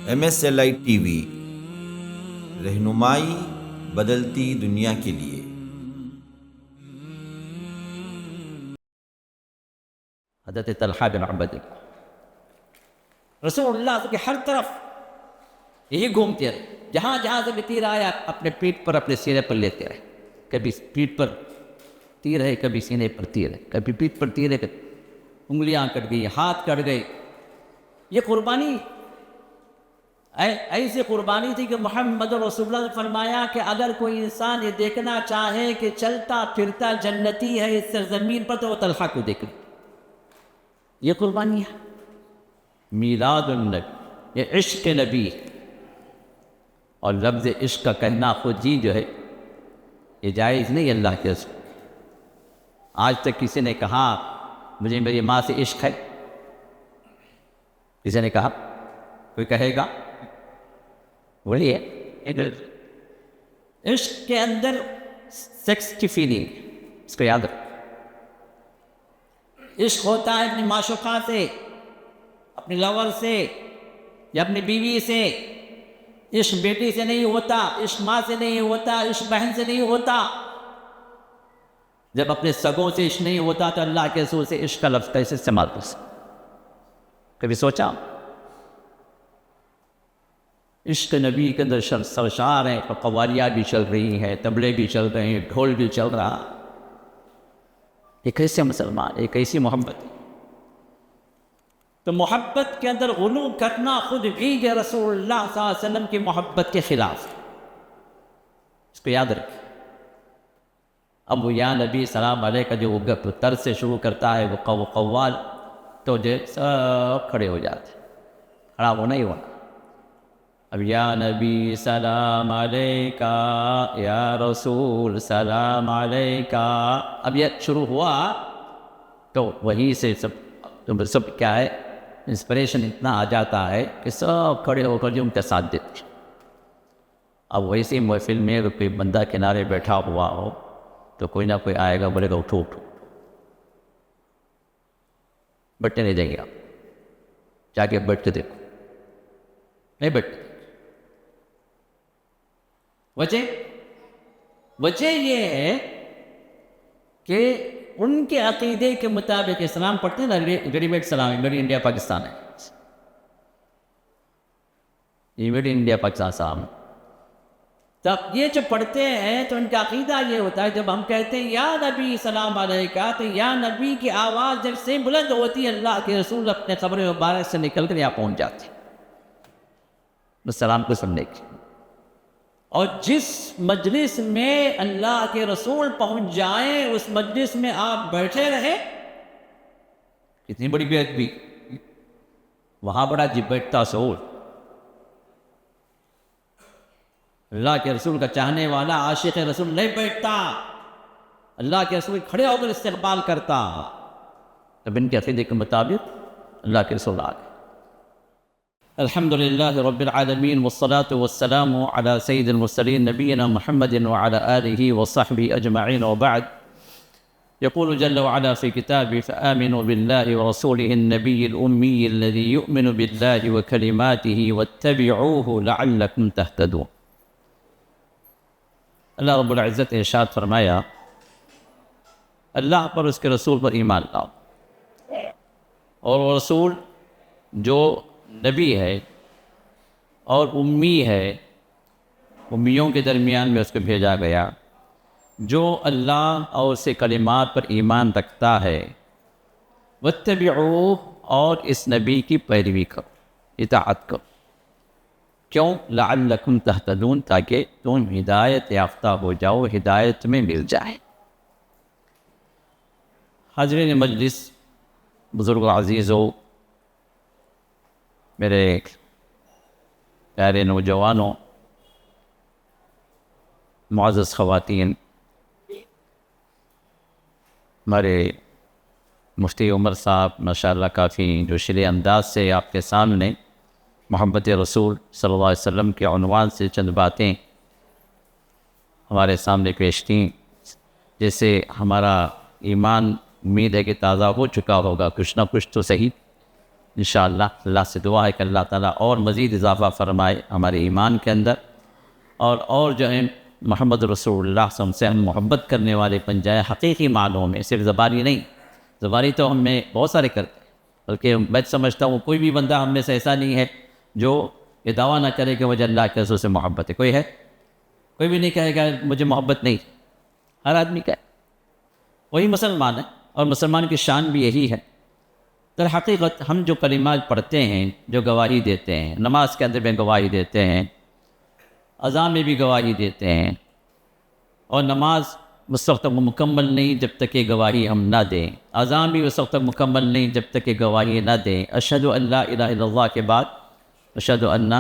MSLI TV رہنمائی بدلتی دنیا کے لیے۔ حضرت طلحہ بن عبید رسول اللہ کے ہر طرف یہی گھومتے رہے، جہاں جہاں سے بھی تیر آیا اپنے پیٹھ پر اپنے سینے پر لیتے رہے، کبھی پیٹھ پر تیر ہے، کبھی سینے پر تیر ہے، کبھی پیٹھ پر تیر ہے، کبھی انگلیاں کٹ گئی، ہاتھ کٹ گئے۔ یہ قربانی ایسی قربانی تھی کہ محمد رسول اللہ نے فرمایا کہ اگر کوئی انسان یہ دیکھنا چاہے کہ چلتا پھرتا جنتی ہے اس سرزمین پر تو وہ طلحہ کو دیکھ لے۔ یہ قربانی ہے، میلاد النبی، یہ عشق نبی، اور لفظ عشق کا کہنا خود ہی جو ہے یہ جائز نہیں اللہ کے رسول۔ آج تک کسی نے کہا مجھے میری ماں سے عشق ہے؟ کسی نے کہا؟ کوئی کہے گا؟ بولیے۔ عشق کے اندر سیکس کی فیلنگ، اس کو یاد رکھو۔ عشق ہوتا ہے اپنی معشوقہ سے، اپنی لور سے یا اپنی بیوی سے۔ عشق بیٹی سے نہیں ہوتا، عشق ماں سے نہیں ہوتا، عشق بہن سے نہیں ہوتا۔ جب اپنے سگوں سے عشق نہیں ہوتا تو اللہ کے رسول سے عشق کا لفظ کیسے استعمال کر سکتے؟ کبھی سوچا؟ عشق نبی کے اندر سرشار ہیں، قوالیاں بھی چل رہی ہیں، طبلے بھی چل رہے ہیں، ڈھول بھی چل رہا۔ یہ کیسے مسلمان، یہ کیسی محبت ہے؟ تو محبت کے اندر غلو کرنا خود بھی یہ رسول اللہ صلی اللہ علیہ وسلم کی محبت کے خلاف ہے، اس کو یاد رکھیں۔ اب وہ یا نبی سلام علیہ کا جو طرز سے شروع کرتا ہے وہ قوال، تو جو سب کھڑے ہو جاتے ہیں، کھڑا ہونا ہی ہونا۔ اب یا نبی سلام علیکہ، یا رسول سلام علیکہ، اب یہ شروع ہوا تو وہیں سے سب کیا ہے، انسپریشن اتنا آ جاتا ہے کہ سب کھڑے ہو کر جو ان کے ساتھ دیتے۔ اب ویسی محفل میں اگر کوئی بندہ کنارے بیٹھا ہوا ہو تو کوئی نہ کوئی آئے گا، بولے گا اٹھو اٹھو، بیٹھنے نہیں دیں گے، آپ جا کے بیٹھ کے دیکھو، نہیں بیٹھتے۔ وجہ یہ ہے کہ ان کے عقیدے کے مطابق اسلام پڑھتے ہیں نا، ریڈی میڈ سلام ہے، میڈ ان انڈیا پاکستان ہے، یہ میڈ ان انڈیا پاکستان سلام ہے۔ تب یہ جو پڑھتے ہیں تو ان کا عقیدہ یہ ہوتا ہے جب ہم کہتے ہیں یا نبی سلام علیکہ، تو یا نبی کی آواز جب سے بلند ہوتی ہے اللہ کے رسول اپنے قبر مبارک سے نکل کر یہاں پہنچ جاتے ہیں بس سلام کو سننے کی۔ اور جس مجلس میں اللہ کے رسول پہنچ جائیں اس مجلس میں آپ بیٹھے رہے، کتنی بڑی بے ادبی، وہاں بڑا جب بیٹھتا سور۔ اللہ کے رسول کا چاہنے والا عاشق رسول نہیں بیٹھتا، اللہ کے رسول کھڑے ہو کر استقبال کرتا۔ اب ان کے عقیدے کے مطابق اللہ کے رسول آ گئے۔ الحمد للہ رب العالمین والصلاة والسلام على سید المرسلین نبینا محمد وعلى آلہ وصحبہ اجمعین، وبعد۔ يقول جل وعلا في كتابه فآمنوا بالله ورسوله النبي الأمي الذي يؤمن بالله وكلماته واتبعوه لعلكم تهتدون۔ اللہ رب العزت نے ارشاد فرمایا اللہ پر، اس کے رسول پر ایمان لاؤ، اور وہ رسول جو نبی ہے اور امی ہے، امیوں کے درمیان میں اس کو بھیجا گیا، جو اللہ اور اس کے کلمات پر ایمان رکھتا ہے، واتبعوہ، اور اس نبی کی پیروی کرو، اطاعت کرو۔ کیوں؟ لعلکم تہتدون، تاکہ تم ہدایت یافتہ ہو جاؤ، ہدایت تمہیں مل جائے۔ حاضرین مجلس، بزرگ عزیزو، میرے پیارے نوجوانوں، معزز خواتین، ہمارے مفتی عمر صاحب ماشاءاللہ کافی جوشیلے انداز سے آپ کے سامنے محبت رسول صلی اللہ علیہ وسلم کے عنوان سے چند باتیں ہمارے سامنے پیش کیں، جس سے ہمارا ایمان امید ہے کہ تازہ ہو چکا ہوگا، کچھ نہ کچھ تو صحیح۔ انشاءاللہ اللہ سے دعا ہے کہ اللہ تعالیٰ اور مزید اضافہ فرمائے ہمارے ایمان کے اندر، اور جو ہے محمد رسول اللہ صلی اللہ علیہ وسلم سے ہم محبت کرنے والے بن جائیں حقیقی معنوں میں، صرف زبانی نہیں۔ زبانی تو ہم میں بہت سارے کرتے ہیں، بلکہ میں سمجھتا ہوں کوئی بھی بندہ ہم میں سے ایسا نہیں ہے جو یہ دعویٰ نہ کرے کہ مجھے اللہ کے رسول سے محبت ہے۔ کوئی ہے؟ کوئی بھی نہیں کہے گا مجھے محبت نہیں، ہر آدمی کہے وہی مسلمان ہے، اور مسلمان کی شان بھی یہی ہے۔ در حقیقت ہم جو کلمات پڑھتے ہیں، جو گواہی دیتے ہیں، نماز کے اندر بھی گواہی دیتے ہیں، اذان میں بھی گواہی دیتے ہیں، اور نماز اس وقت تک مکمل نہیں جب تک کہ گواہی ہم نہ دیں، اذان بھی اس وقت تک مکمل نہیں جب تک کہ گواہی نہ دیں۔ اشہد ان لا الہ الا اللہ کے بعد اشہد ان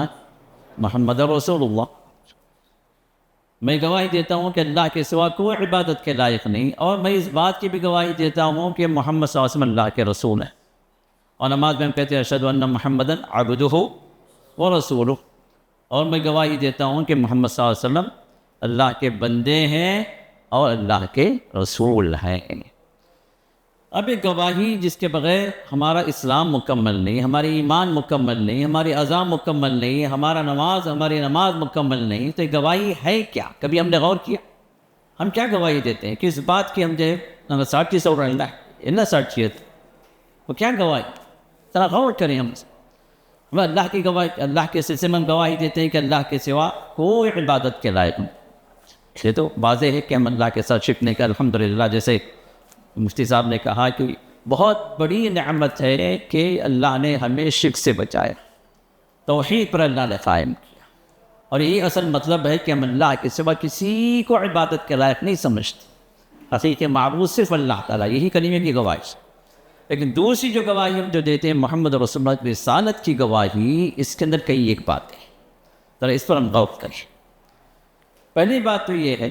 محمد رسول اللہ، میں گواہی دیتا ہوں کہ اللہ کے سوا کوئی عبادت کے لائق نہیں، اور میں اس بات کی بھی گواہی دیتا ہوں کہ محمد صلی اللہ علیہ وسلم اللہ کے رسول ہیں۔ اور نماز میں ہم کہتے ہیں اشہد ان محمدً عبدہ ورسولہ، اور میں گواہی دیتا ہوں کہ محمد صلی اللہ علیہ وسلم اللہ کے بندے ہیں اور اللہ کے رسول ہیں۔ اب ایک گواہی جس کے بغیر ہمارا اسلام مکمل نہیں، ہماری ایمان مکمل نہیں، ہماری اذان مکمل نہیں، ہماری نماز مکمل نہیں، تو یہ گواہی ہے کیا؟ کبھی ہم نے غور کیا ہم کیا گواہی دیتے ہیں؟ کس بات کی ہم جو ہے ساٹھی سو اللہ ساٹھیت وہ کیا گواہی؟ ذرا غور کریں ہم اللہ کی گواہی، اللہ کے سلسلے میں ہم گواہی دیتے ہیں کہ اللہ کے سوا کوئی عبادت کے لائق نہیں۔ یہ تو واضح ہے کہ ہم اللہ کے ساتھ شرک نہیں کرتے۔ الحمدللہ جیسے مفتی صاحب نے کہا کہ بہت بڑی نعمت ہے کہ اللہ نے ہمیں شرک سے بچایا، توحید پر اللہ نے قائم کیا، اور یہی اصل مطلب ہے کہ ہم اللہ کے سوا کسی کو عبادت کے لائق نہیں سمجھتے، حقیقی معبود صرف اللہ تعالیٰ، یہی کلمے کی گواہی۔ لیکن دوسری جو گواہی ہم جو دیتے ہیں محمد رسول اللہ کی رسالت کی گواہی، اس کے اندر کئی ایک باتیں ہیں، ذرا اس پر ہم غور کریں۔ پہلی بات تو یہ ہے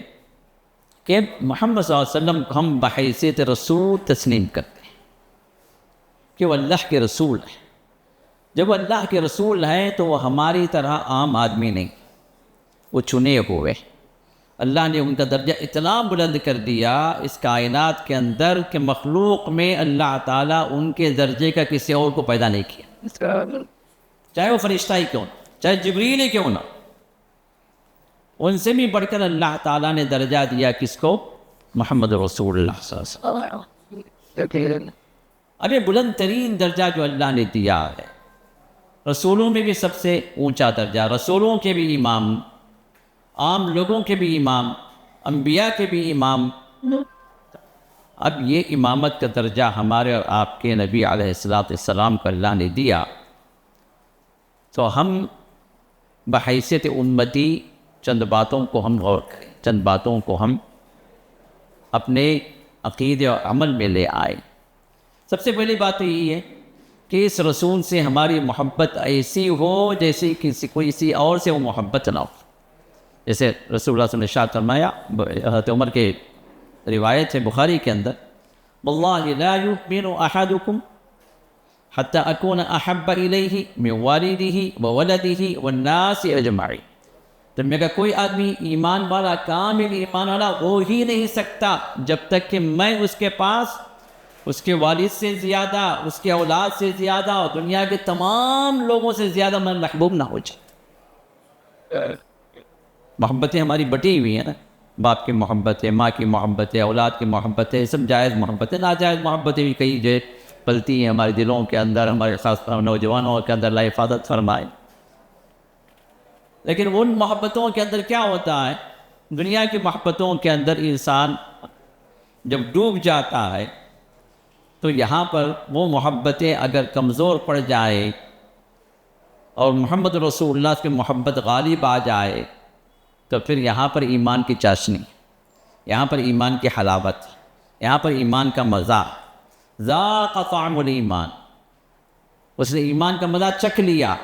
کہ محمد صلی اللہ علیہ وسلم کو ہم بحیثیت رسول تسلیم کرتے ہیں کہ وہ اللہ کے رسول ہیں۔ جب وہ اللہ کے رسول ہیں تو وہ ہماری طرح عام آدمی نہیں، وہ چنے ہوئے۔ اللہ نے ان کا درجہ اتنا بلند کر دیا اس کائنات کے اندر کہ مخلوق میں اللہ تعالیٰ ان کے درجے کا کسی اور کو پیدا نہیں کیا، چاہے وہ فرشتہ ہی کیوں نہ، چاہے جبریل ہی کیوں نہ، ان سے بھی بڑھ کر اللہ تعالیٰ نے درجہ دیا کس کو؟ محمد رسول اللہ صلی اللہ علیہ وسلم۔ اب یہ بلند ترین درجہ جو اللہ نے دیا ہے، رسولوں میں بھی سب سے اونچا درجہ، رسولوں کے بھی امام، عام لوگوں کے بھی امام، انبیاء کے بھی امام۔ اب یہ امامت کا درجہ ہمارے اور آپ کے نبی علیہ السلام کو اللہ نے دیا، تو ہم بحیثیت امتی چند باتوں کو ہم غور کریں، چند باتوں کو ہم اپنے عقیدے اور عمل میں لے آئیں۔ سب سے پہلی بات تو یہی ہے کہ اس رسول سے ہماری محبت ایسی ہو جیسے کسی اور سے وہ محبت نہ ہو۔ جیسے رسول اللہ صلی اللہ علیہ وسلم نے ارشاد فرمایا، حضرت عمر کے روایت ہے بخاری کے اندر، واللہ لا یؤمن احدکم حتی اکون احب الیہ من والدہ وولدہ والناس اجمعین۔ تو میں کہا کوئی آدمی ایمان والا، کامل ایمان والا ہو ہی نہیں سکتا جب تک کہ میں اس کے پاس اس کے والد سے زیادہ، اس کے اولاد سے زیادہ اور دنیا کے تمام لوگوں سے زیادہ میں محبوب نہ ہو جائے۔ محبتیں ہماری بٹی ہوئی ہیں نا، باپ کی محبت ہے، ماں کی محبت ہے، اولاد کی محبت ہے، سب جائز محبت ہے، ناجائز محبتیں بھی کئی جو پلتی ہیں ہمارے دلوں کے اندر، ہمارے خاص نوجوانوں کے اندر، اللہ حفاظت فرمائے۔ لیکن ان محبتوں کے اندر کیا ہوتا ہے؟ دنیا کی محبتوں کے اندر انسان جب ڈوب جاتا ہے تو یہاں پر وہ محبتیں اگر کمزور پڑ جائیں اور محمد رسول اللہ کی محبت غالب آ جائے تو پھر یہاں پر ایمان کی چاشنی، یہاں پر ایمان کی حلاوت، یہاں پر ایمان کا مزہ، ذاق طعم الایمان، اس نے ایمان کا مزہ چکھ لیا۔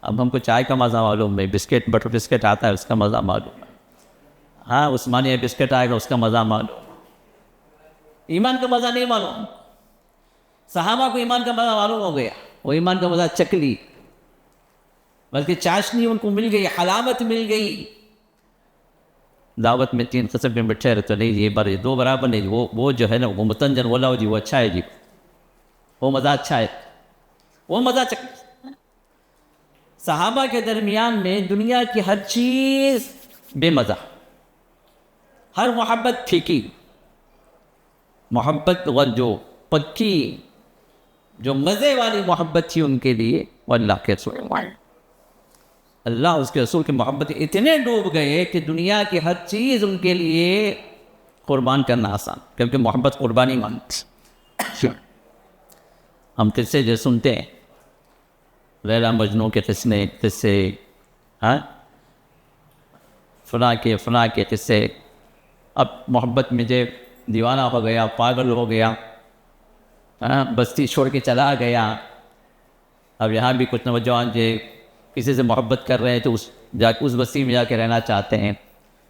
اب ہم کو چائے کا مزہ معلوم ہے، بسکٹ بٹر بسکٹ آتا ہے اس کا مزہ معلوم ہے، ہاں عثمانیہ بسکٹ آئے گا اس کا مزہ معلوم، ایمان کا مزہ نہیں معلوم۔ صحابہ کو ایمان کا مزہ معلوم ہو گیا، وہ ایمان کا مزہ چکھ لی، بلکہ چاشنی ان کو مل گئی، حلاوت مل گئی۔ دعوت میں 3 قسم کے مٹھے رہتے نہیں یہ بار 2 برابر نہیں، وہ جو ہے نا وہ متنجن والا جی وہ اچھا ہے جی، وہ مزہ اچھا ہے۔ وہ مزہ چکھا. صحابہ کے درمیان میں دنیا کی ہر چیز بے مزہ، ہر محبت پھیکی. محبت جو پکی، جو مزے والی محبت تھی ان کے لیے، وہ اللہ کے رسول، اللہ اس کے رسول کی محبت اتنے ڈوب گئے کہ دنیا کی ہر چیز ان کے لیے قربان کرنا آسان، کیونکہ محبت قربانی مانگتی. ہم قصے جو سنتے ہیں، لیلا مجنوں کے قصے، ہاں فلاں کے قصے. اب محبت میں جو دیوانہ ہو گیا، پاگل ہو گیا، بستی چھوڑ کے چلا گیا. اب یہاں بھی کچھ نوجوان جو کسی سے محبت کر رہے ہیں تو اس بستی میں جا کے رہنا چاہتے ہیں.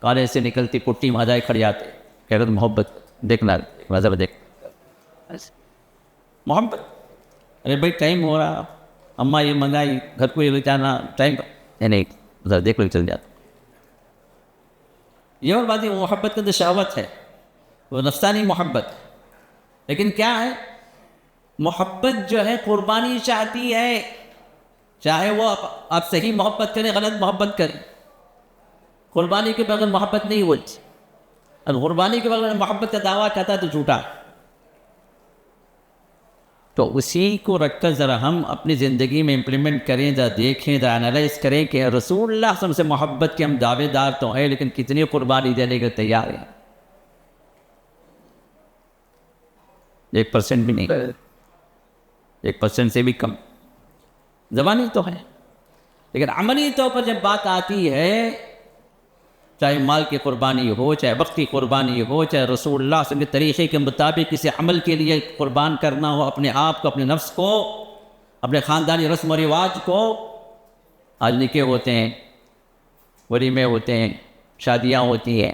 کالج سے نکلتی پٹی وہاں جائے کھڑی آتے، کہہ رہے محبت دیکھنا، مذہب دیکھ محبت. ارے بھائی ٹائم ہو رہا، اماں یہ منگائی، گھر کو یہ لے جانا، ٹائم نہیں ذرا دیکھ لو چل جاتا. یہ اور بات ہے، وہ محبت کا تو شہوت ہے، وہ نفسانی محبت. لیکن کیا ہے، محبت جو ہے قربانی چاہتی ہے، چاہے وہ آپ صحیح محبت کریں، غلط محبت کریں. قربانی کے بغیر محبت نہیں ہوتی، اور قربانی کے بغیر محبت کا دعویٰ کرتا ہے تو جھوٹا. تو اسی کو رکھ کر ذرا ہم اپنی زندگی میں امپلیمنٹ کریں، ذرا دیکھیں، ذرا انالائز کریں کہ رسول اللہ صلی اللہ علیہ وسلم سے محبت کے ہم دعوے دار تو ہیں، لیکن کتنی قربانی دینے کے تیار ہیں؟ 1% بھی نہیں، 1% سے بھی کم. زبانی تو ہے، لیکن عملی طور پر جب بات آتی ہے، چاہے مال کی قربانی ہو، چاہے وقت کی قربانی ہو، چاہے رسول اللہ صلی اللہ علیہ وسلم کے طریقے کے مطابق کسی عمل کے لیے قربان کرنا ہو، اپنے آپ کو، اپنے نفس کو، اپنے خاندانی رسم و رواج کو. آج نکاح ہوتے ہیں، ولیمے ہوتے ہیں، شادیاں ہوتی ہیں،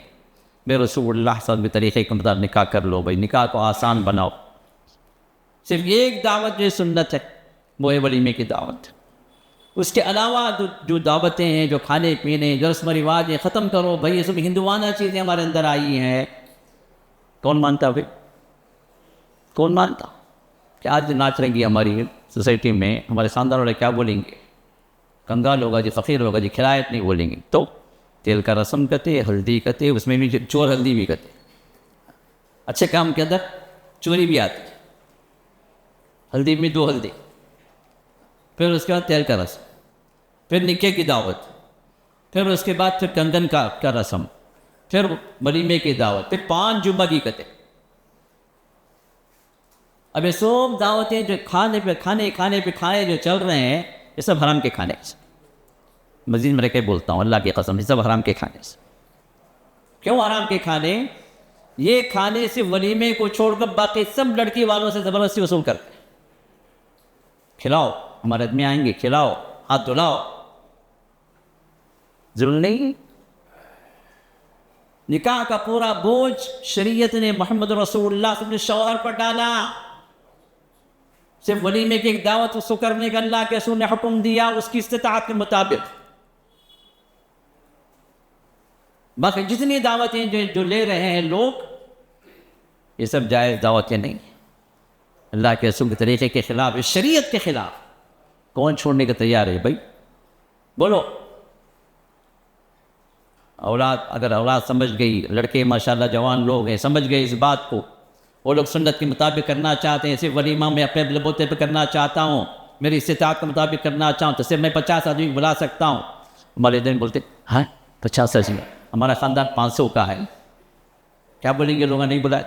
بے رسول اللہ صلی اللہ علیہ وسلم کے طریقے کے مطابق نکاح کر لو. بھائی نکاح کو آسان بناؤ. صرف ایک دعوت جو سنت ہے وہ ہے ولیمے کی دعوت. اس کے علاوہ جو دعوتیں ہیں، جو کھانے پینے، جو رسم و رواج ہیں، ختم کرو. بھائی یہ سب ہندوانہ چیزیں ہمارے اندر آئی ہیں. کون مانتا بھائی؟ کون مانتا کہ آج ناچ رہیں گی ہماری سوسائٹی میں، ہمارے خاندان والے کیا بولیں گے؟ کنگال ہوگا جی، فقیر ہوگا جی، کھلایت نہیں بولیں گے. تو تیل کا رسم کرتے، ہلدی کرتے، اس میں بھی چور ہلدی بھی کرتے. اچھے کام کے اندر چوری بھی آتی، ہلدی میں 2 ہلدی، پھر اس کے بعد تیل کا رسم، پھر نکاح کی دعوت، پھر اس کے بعد پھر کنگن کا رسم، پھر ولیمے کی دعوت، پھر 5 جمعہ کی قطع. اب یہ سب دعوتیں جو کھانے پہ کھانے جو چل رہے ہیں، یہ سب حرام کے کھانے سے. مزید میں رہ کے بولتا ہوں اللہ کی قسم، یہ سب حرام کے کھانے سے. کیوں حرام کے کھانے؟ یہ کھانے صرف ولیمے کو چھوڑ کر باقی سب لڑکی والوں سے زبردستی وصول کرتے ہیں. کھلاؤ، ہمارے آدمی آئیں گے، کھلاؤ، ہاتھ دھلاؤ. ظلم نہیں. نکاح کا پورا بوجھ شریعت نے محمد رسول اللہ صلی اللہ علیہ وسلم نے شوہر پر ڈالا. صرف ولیمے کی ایک دعوت اس کو کرنے کا اللہ کے رسول نے حکم دیا، اس کی استطاعت کے مطابق. باقی جتنی دعوتیں جو لے رہے ہیں لوگ، یہ سب جائز دعوتیں نہیں ہیں. اللہ کے رسول کے طریقے کے خلاف، اس شریعت کے خلاف. کون چھوڑنے کا تیار ہے بھائی؟ بولو. اگر اولاد سمجھ گئی، لڑکے ماشاءاللہ جوان لوگ ہیں، سمجھ گئے اس بات کو، وہ لوگ سنت کے مطابق کرنا چاہتے ہیں. صرف ولیمہ میں اپنے بلبوتے پہ کرنا چاہتا ہوں، میری استطاعت کے مطابق کرنا چاہوں تو صرف میں 50 آدمی بلا سکتا ہوں. ہمارے دن بولتے ہاں 50 آدمی، ہمارا خاندان 500 کا ہے، کیا بولیں گے لوگ نہیں بلائے؟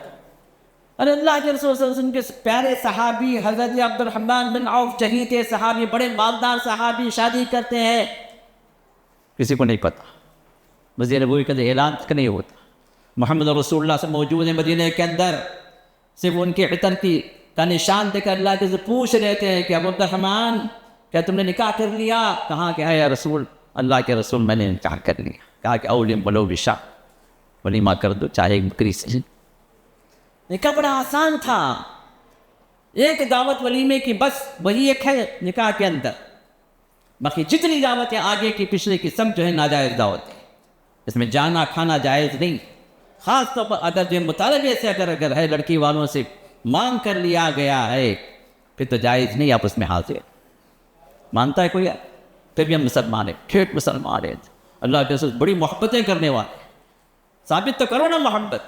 ارے اللہ کے رسول صلی اللہ علیہ وسلم کے پیارے صحابی حضرت عبد الرحمن بن عوف جہیتے صحابی، بڑے مالدار صحابی شادی کرتے ہیں، کسی کو نہیں پتہ. مسجد نبوی کا اعلان تک نہیں ہوتا. محمد رسول اللہ سے موجود ہیں مدینہ کے اندر، صرف ان کے عطر کا نشان دے کر اللہ کے سے پوچھ لیتے ہیں کہ ابو عبد الرحمن کیا تم نے نکاح کر لیا؟ کہاں کہ ہے یا رسول اللہ کے رسول، میں نے نکاح کر لیا. کہا کہ اولم ولو بشا، ولیمہ کر دو چاہے ایک بکری سے. نکاح بڑا آسان تھا، ایک دعوت ولیمے کی، بس وہی ایک ہے نکاح کے اندر. باقی جتنی دعوتیں آگے کی پچھلے کی سب جو ہے ناجائز دعوتیں، اس میں جانا کھانا جائز نہیں. خاص طور پر اگر جو مطالبے سے اگر ہے، لڑکی والوں سے مانگ کر لیا گیا ہے، پھر تو جائز نہیں آپ اس میں حاضر. مانتا ہے کوئی؟ پھر بھی ہم مسلمان ہیں، ٹھیک مسلمان ہیں، اللہ کے رسول بڑی محبتیں کرنے والے، ثابت تو کرو نا محبت،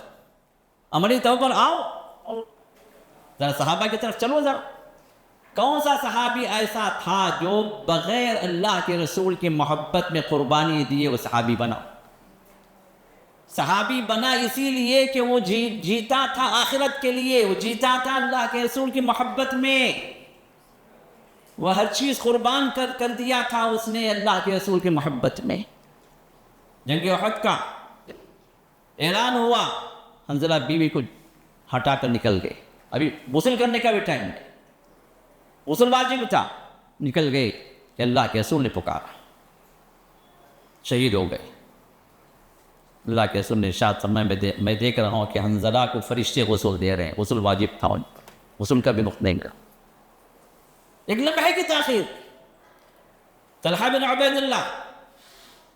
عملی طور پر آؤ، ذرا صحابہ کی طرف چلو ذرا. کون سا صحابی ایسا تھا جو بغیر اللہ کے رسول کی محبت میں قربانی دیے وہ صحابی بنا؟ صحابی بنا اسی لیے کہ وہ جیتا تھا آخرت کے لیے، وہ جیتا تھا اللہ کے رسول کی محبت میں، وہ ہر چیز قربان کر دیا تھا اس نے اللہ کے رسول کی محبت میں. جنگ احد کا اعلان ہوا، حنظلہ بیوی کو ہٹا کر نکل گئے، ابھی غسل کرنے کا بھی ٹائم نہیں، غسل واجب تھا، نکل گئے کہ اللہ کے رسول نے پکارا، شہید ہو گئے. اللہ کے رسول نے ارشاد فرمایا میں دیکھ رہا ہوں کہ حنظلہ کو فرشتے غسل دے رہے ہیں، غسل واجب تھا ان پر، غسل کا بھی وقت نہیں کرا. ایک لمحے کی تاخیر. طلحہ بن عبید اللہ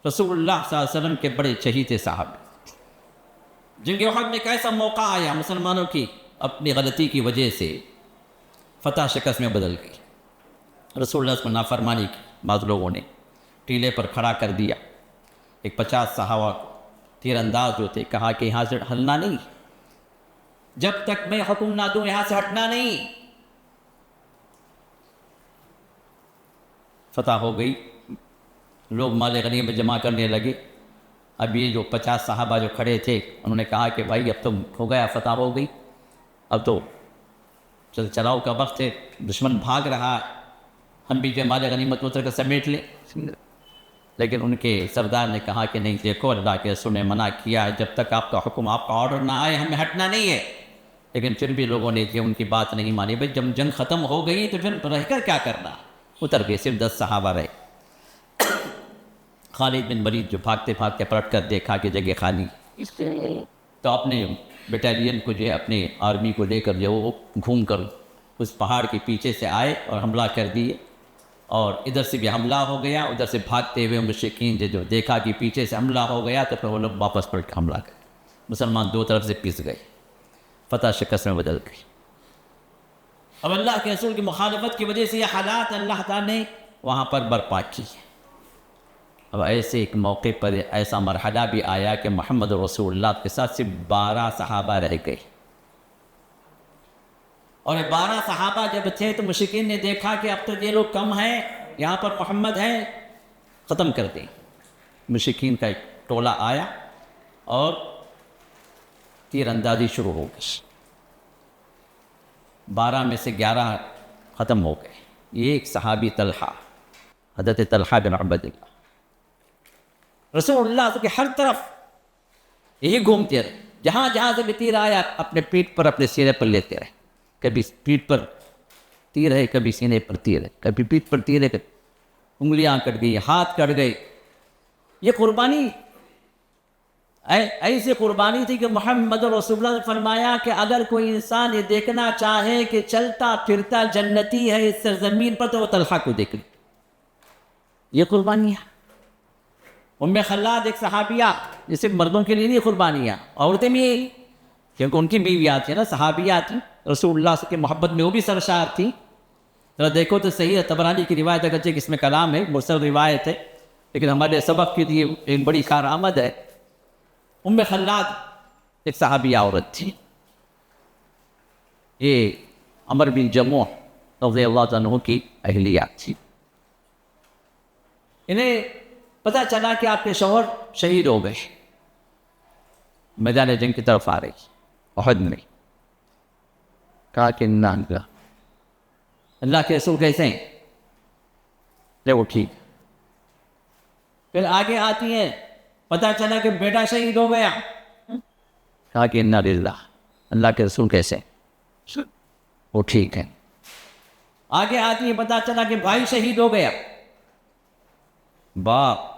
رسول اللہ صلی اللہ علیہ وسلم کے بڑے چہیتے صاحب، جنگ احد میں ایک ایسا موقع آیا مسلمانوں کی اپنی غلطی کی وجہ سے فتح شکست میں بدل گئی. رسول اللہ صلی اللہ علیہ وسلم نافرمانی کی، بعض لوگوں نے ٹیلے پر کھڑا کر دیا. ایک 50 صحابہ تیر انداز جو تھے کہا کہ یہاں سے ہلنا نہیں، جب تک میں حکم نہ دوں یہاں سے ہٹنا نہیں. فتح ہو گئی، لوگ مال غنیمت جمع کرنے لگے. اب یہ جو 50 صحابہ جو کھڑے تھے انہوں نے کہا کہ بھائی اب تو ہو گیا، فتح ہو گئی، اب تو چلاؤ کا وقت ہے، دشمن بھاگ رہا، ہم بھی جو مال غنیمت اتر کر سمیٹ لیں. لیکن ان کے سردار نے کہا کہ نہیں، دیکھو اللہ کے رسول نے منع کیا ہے، جب تک آپ کا حکم، آپ کا آرڈر نہ آئے ہمیں ہٹنا نہیں ہے. لیکن پھر بھی لوگوں نے ان کی بات نہیں مانی. بھائی جب جنگ ختم ہو گئی تو پھر رہ کر کیا کرنا، اتر گئے. صرف 10 صحابہ رہے. خالد بن ولید جو بھاگتے بھاگتے پلٹ کر دیکھا کہ جگہ خالی، تو اپنے بٹالین کو جو ہے اپنے آرمی کو لے کر جو وہ گھوم کر اس پہاڑ کے پیچھے سے آئے اور حملہ کر دیے. اور ادھر سے بھی حملہ ہو گیا، ادھر سے بھاگتے ہوئے مشرکین جو دیکھا کہ پیچھے سے حملہ ہو گیا تو پھر وہ لوگ واپس پلٹ کر حملہ کر، مسلمان دو طرف سے پس گئے، فتح شکست میں بدل گئی. اب اللہ کے رسول کی مخالفت کی وجہ سے یہ حالات اللہ تعالیٰ نے وہاں پر برپا کی. اب ایسے ایک موقع پر ایسا مرحلہ بھی آیا کہ محمد رسول اللہ کے ساتھ صرف 12 صحابہ رہ گئے. اور یہ 12 صحابہ جب تھے تو مشرکین نے دیکھا کہ اب تو یہ لوگ کم ہیں، یہاں پر محمد ہیں، ختم کر دیں. مشرکین کا ایک ٹولہ آیا اور تیر اندازی شروع ہو گئی. 12 میں سے 11 ختم ہو گئے. یہ ایک صحابی طلحہ، حضرت طلحہ بن عبید اللہ، رسول اللہ کے ہر طرف یہی گھومتے رہے، جہاں جہاں سے بھی تیر آیا اپنے پیٹھ پر، اپنے سینے پر لیتے رہے. کبھی پیٹھ پر تیر ہے، کبھی سینے پر تیر ہے، کبھی پیٹھ پر تیر ہے، کبھی انگلیاں کٹ گئی، ہاتھ کٹ گئے. یہ قربانی ایسی قربانی تھی کہ محمد رسول اللہ نے فرمایا کہ اگر کوئی انسان یہ دیکھنا چاہے کہ چلتا پھرتا جنتی ہے اس سرزمین پر تو وہ طلحہ کو دیکھ لے. یہ قربانی ہے. ام خلاد ایک صحابیہ، جسے مردوں کے لیے نہیں قربانیاں، عورتیں بھی، کیونکہ ان کی بیویات تھیں نا، صحابیات تھیں، رسول اللہ کی محبت میں وہ بھی سرشار تھی. ذرا دیکھو تو صحیح ہے، طبرانی کی روایت اگرچہ کہ اس میں کلام ہے، مرسل روایت ہے، لیکن ہمارے سبق کے لیے ایک بڑی کارآمد ہے. ام خلاد ایک صحابیہ عورت تھی. یہ عمر بن جموح رضی اللہ عنہ کی اہلیہ تھی. انہیں پتہ چلا کہ آپ کے شوہر شہید ہو گئے، میدان جنگ کی طرف آ رہی. احد میں کہا کہ اللہ کے رسول کیسے ہیں؟ لے وہ ٹھیک. پھر آگے آتی ہیں، پتہ چلا کہ بیٹا شہید ہو گیا. کہا کہ انا للہ، اللہ کے رسول کیسے ہیں؟ وہ ٹھیک ہے. آگے آتی ہے، پتہ چلا کہ بھائی شہید ہو گیا. باپ،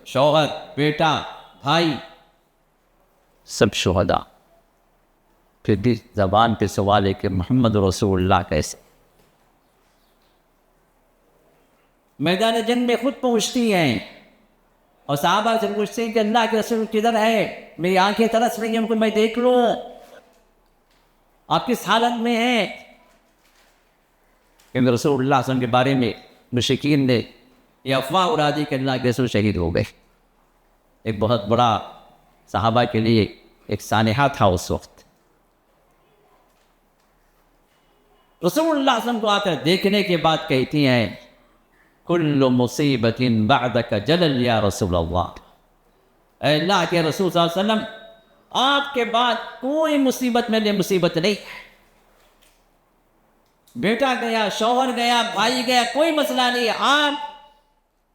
شوہر، بیٹا، بھائی، سب شہداء. پھر بھی زبان پہ سوال ہے کہ محمد رسول اللہ کیسے؟ میدان جنگ میں خود پہنچتی ہیں اور صحابہ سے پوچھتے ہیں کہ اللہ کے رسول کدھر ہے؟ میری آنکھیں ترس رہی ہیں، ان کو میں دیکھ لوں، آپ کس حالت میں ہیں؟ کہ رسول اللہ صلی اللہ علیہ وسلم کے بارے میں مشرکین نے یہ افواہ اڑا دی کہ اللہ کے رسول شہید ہو گئے. ایک بہت بڑا صحابہ کے لیے ایک سانحہ تھا اس وقت. رسول اللہ صلی اللہ علیہ وسلم کو آ کر دیکھنے کے بعد کہتی ہیں کل مصیبت بعدک جلل یا رسول اللہ. اے اللہ کے رسول صلی اللہ علیہ وسلم آپ کے بعد کوئی مصیبت میرے لیے مصیبت نہیں ہے. بیٹا گیا، شوہر گیا، بھائی گیا، کوئی مسئلہ نہیں ہے. آپ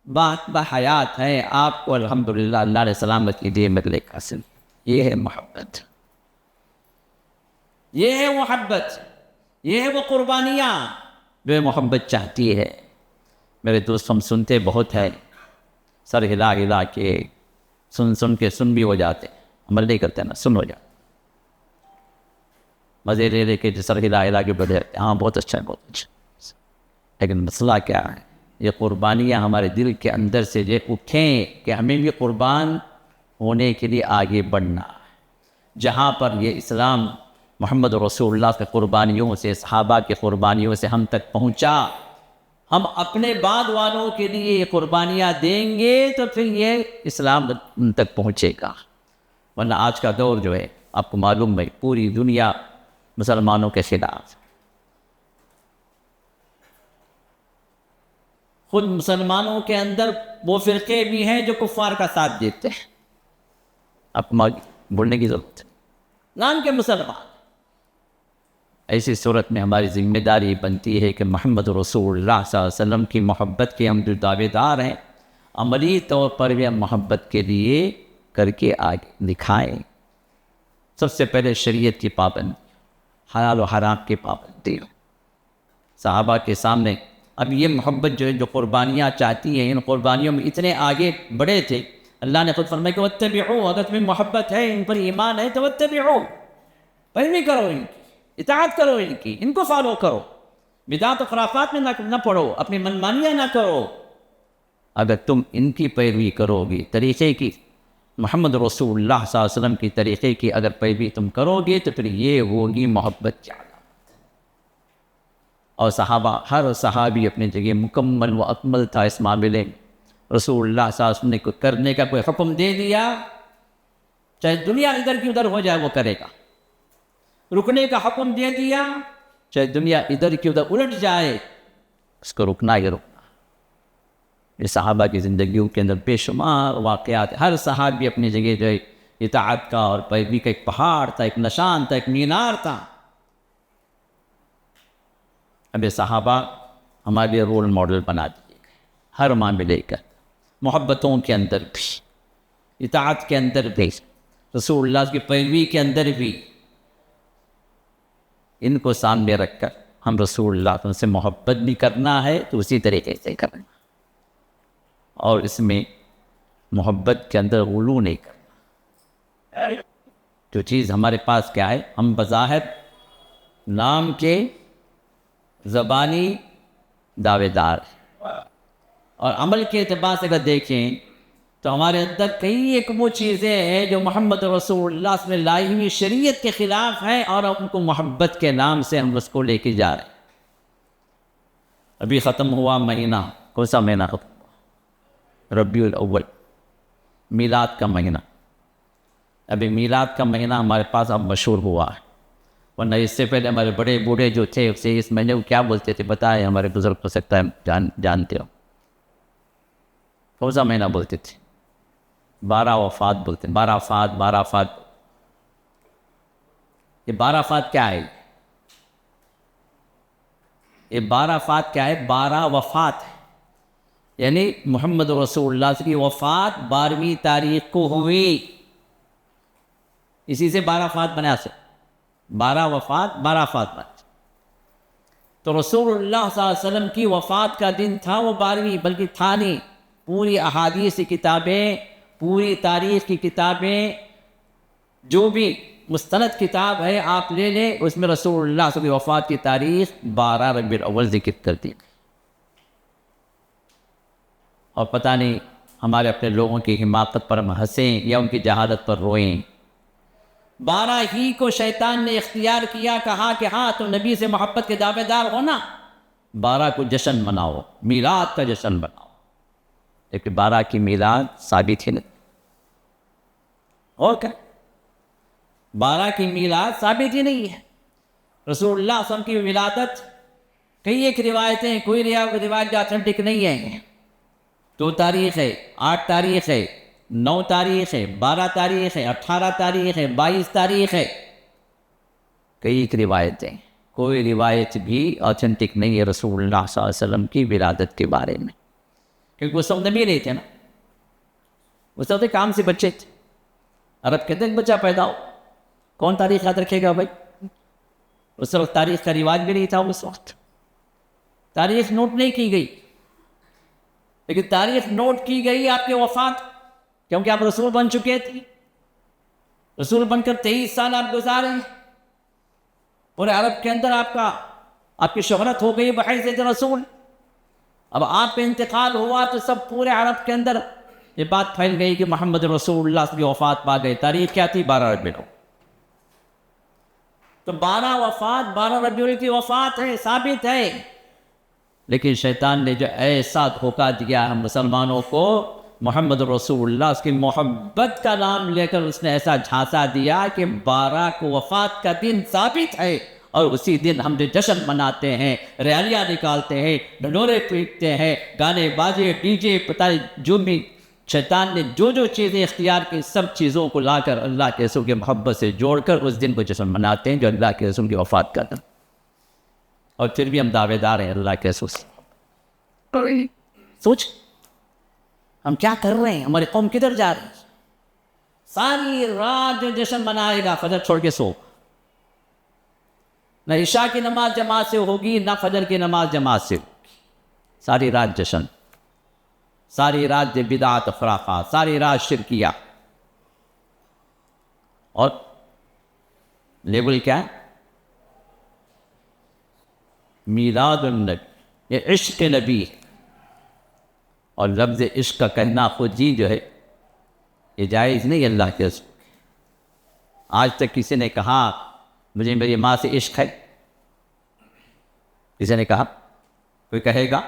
بات بحیات ہیں، آپ کو الحمدللہ اللہ نے سلامتی دی میرے لیے قاسم. یہ ہے محبت، یہ ہے محبت، یہ ہے وہ قربانیاں جو محبت چاہتی ہے. میرے دوست ہم سنتے بہت ہے، سر ہلا ہلا کے سن کے سن بھی ہو جاتے، عمل نہیں کرتے نا، سن ہو جاتے، مزے لے لے کے سر ہلا ہلا کے بڑھے جاتے. ہاں بہت اچھا ہے، بہت اچھا. لیکن مسئلہ کیا ہے؟ یہ قربانیاں ہمارے دل کے اندر سے جو اٹھیں کہ ہمیں بھی قربان ہونے کے لیے آگے بڑھنا. جہاں پر یہ اسلام محمد رسول اللہ کے قربانیوں سے، صحابہ کے قربانیوں سے ہم تک پہنچا، ہم اپنے بعد والوں کے لیے یہ قربانیاں دیں گے تو پھر یہ اسلام ان تک پہنچے گا. ورنہ آج کا دور جو ہے آپ کو معلوم ہے پوری دنیا مسلمانوں کے خلاف. خود مسلمانوں کے اندر وہ فرقے بھی ہیں جو کفار کا ساتھ دیتے ہیں. آپ کو بولنے کی ضرورت ہے، نام کے مسلمان. ایسی صورت میں ہماری ذمہ داری بنتی ہے کہ محمد رسول اللہ صلی اللہ علیہ وسلم کی محبت کے ہم جو دعوے دار ہیں، عملی طور پر بھی ہم محبت کے لیے کر کے آگے دکھائیں. سب سے پہلے شریعت کی پابندی، حلال و حرام کی پابندی. صحابہ کے سامنے اب یہ محبت جو ہے، جو قربانیاں چاہتی ہیں، ان قربانیوں میں اتنے آگے بڑے تھے. اللہ نے خود فرمایا کہ واتبعوا، اگر تمہیں محبت ہے، ان پر ایمان ہے تو واتبعوا، پیروی کرو، ان کی اطاعت کرو، ان کو فالو کرو، بدعت و خرافات میں نہ پڑو، اپنی منمانیاں نہ کرو. اگر تم ان کی پیروی کرو گی، طریقے کی، محمد رسول اللہ صلی اللہ علیہ وسلم کی طریقے کی اگر پیروی تم کرو گے تو پھر یہ ہوگی محبت کی علامت. اور صحابہ، ہر صحابی اپنی جگہ مکمل و اکمل تھا اس معاملے میں. رسول اللہ صلی اللہ علیہ وسلم نے کرنے کا کوئی حکم دے دیا، چاہے دنیا ادھر کی ادھر ہو جائے وہ کرے گا. رکنے کا حکم دے دیا، چاہے دنیا ادھر کی ادھر الٹ جائے، اس کو رکنا ہی رکنا. یہ صحابہ کی زندگیوں کے اندر بے شمار واقعات، ہر صحابی اپنی جگہ جو ہے اطاعت کا اور پیروی کا ایک پہاڑ تھا، ایک نشان تھا، ایک مینار تھا. اب یہ صحابہ ہمارے لیے رول ماڈل بنا دیے گئے، ہر معاملے کا، محبتوں کے اندر بھی، اطاعت کے اندر بھی، رسول اللہ کی پیروی کے اندر بھی. ان کو سامنے رکھ کر ہم رسول اللہ صلی اللہ علیہ وسلم سے محبت بھی کرنا ہے تو اسی طریقے سے کرنا، اور اس میں محبت کے اندر غلو نہیں کرنا. جو چیز ہمارے پاس کیا ہے، ہم بظاہر نام کے زبانی دعوے دار اور عمل کے اعتبار سے اگر دیکھیں تو ہمارے اندر کئی ایک وہ چیزیں ہیں جو محمد رسول اللہ صلی اللہ علیہ وسلم لائی ہوئی شریعت کے خلاف ہیں، اور ان کو محبت کے نام سے ہم اس کو لے کے جا رہے ہیں. ابھی ختم ہوا مہینہ، کون سا مہینہ ختم ہوا؟ ربیع الاول، میلاد کا مہینہ. ابھی میلاد کا مہینہ ہمارے پاس اب مشہور ہوا ہے، ورنہ اس سے پہلے ہمارے بڑے بوڑھے جو تھے اسے اس مہینے کو کیا بولتے تھے بتائیں؟ ہمارے بزرگ ہو سکتا ہے جانتے ہو، کون سا مہینہ بولتے تھے؟ 12 وفات بولتے ہیں، 12 وفات. یہ 12 وفات کیا ہے؟ یہ 12 وفات کیا ہے؟ 12 وفات ہے، یعنی محمد رسول اللہ کی وفات 12ویں تاریخ کو ہوئی. اسی سے 12 وفات بنا سے 12 وفات 12 وفات بنا. تو رسول اللہ صلی اللہ علیہ وسلم کی وفات کا دن تھا وہ 12ویں، بلکہ تھا نہیں. پوری احادیث کی کتابیں، پوری تاریخ کی کتابیں، جو بھی مستند کتاب ہے آپ لے لیں، اس میں رسول اللہ صلی اللہ علیہ وسلم کی وفات کی تاریخ 12 ربیع الاول ذکر کرتی. اور پتہ نہیں ہمارے اپنے لوگوں کی حماقت پر ہم ہنسیں یا ان کی جہالت پر روئیں. 12 ہی کو شیطان نے اختیار کیا، کہا کہ ہاں تم نبی سے محبت کے دعوے دار ہونا، 12 کو جشن مناؤ، میلاد کا جشن مناؤ، لیکن 12 کی میلاد ثابت ہی نہیں. اور کیا، 12 کی میلاد ثابت ہی نہیں ہے. رسول اللہ صلی اللہ علیہ وسلم کی ولادت کئی ایک روایتیں، کوئی روایت جو اتھینٹک نہیں ہے. 2 تاریخ ہے، 8 تاریخ ہے، 9 تاریخ ہے، 12 تاریخ ہے، 18 تاریخ ہے، 22 تاریخ ہے. کئی ایک روایتیں، کوئی روایت بھی اتھینٹک نہیں ہے رسول اللہ صلی اللہ علیہ وسلم کی ولادت کے بارے میں. کیونکہ اس وقت نبی نہیں تھے نا، اس وقت کام سے بچے تھے. عرب کہتے ہیں بچہ پیدا ہو، کون تاریخ یاد رکھے گا بھائی؟ اس وقت تاریخ کا رواج بھی نہیں تھا. اس وقت تاریخ نوٹ نہیں کی گئی، لیکن تاریخ نوٹ کی گئی آپ کے وفات، کیونکہ آپ رسول بن چکے تھے. رسول بن کر 23 سال آپ گزارے ہیں. پورے عرب کے اندر آپ کی شہرت ہو گئی بحیثیت رسول. اب آپ کا انتقال ہوا تو سب پورے عرب کے اندر یہ بات پھیل گئی کہ محمد رسول اللہ کی وفات پا گئے. تاریخ کیا تھی؟ 12 ربیع الاول. تو 12 وفات، 12 ربیع الاول کی وفات ہے، ثابت ہے. لیکن شیطان نے جو ایسا دھوکہ دیا ہم مسلمانوں کو، محمد رسول اللہ اس کی محبت کا نام لے کر اس نے ایسا جھانسا دیا کہ 12 کو وفات کا دن ثابت ہے، اور اسی دن ہم جو جشن مناتے ہیں، ریالیاں نکالتے ہیں، ڈھنڈورے پیٹتے ہیں، گانے باجے ڈی جے پتہ جو بھی شیطان نے جو چیزیں اختیار کی، سب چیزوں کو لا کر اللہ کے رسول کی محبت سے جوڑ کر اس دن کو جشن مناتے ہیں جو اللہ کے رسول کی وفات کا دن. اور پھر بھی ہم دعوے دار ہیں اللہ کے رسول سے. سوچ ہم کیا کر رہے ہیں، ہماری قوم کدھر جا رہی ہے. ساری رات جو جشن منائے گا، فجر چھوڑ کے سو، نہ عشاء کی نماز جماعت سے ہوگی، نہ فجر کی نماز جماعت سے ہوگی. ساری رات جشن، ساری رات بدعات خرافات، ساری رات شرکیہ. اور لیبل کیا ہے؟ میلاد النبی، یہ عشق نبی ہے. اور لفظ عشق کا کہنا خود ہی جو ہے یہ جائز نہیں اللہ کے رسول. آج تک کسی نے کہا مجھے میری ماں سے عشق ہے؟ کسی نے کہا؟ کوئی کہے گا؟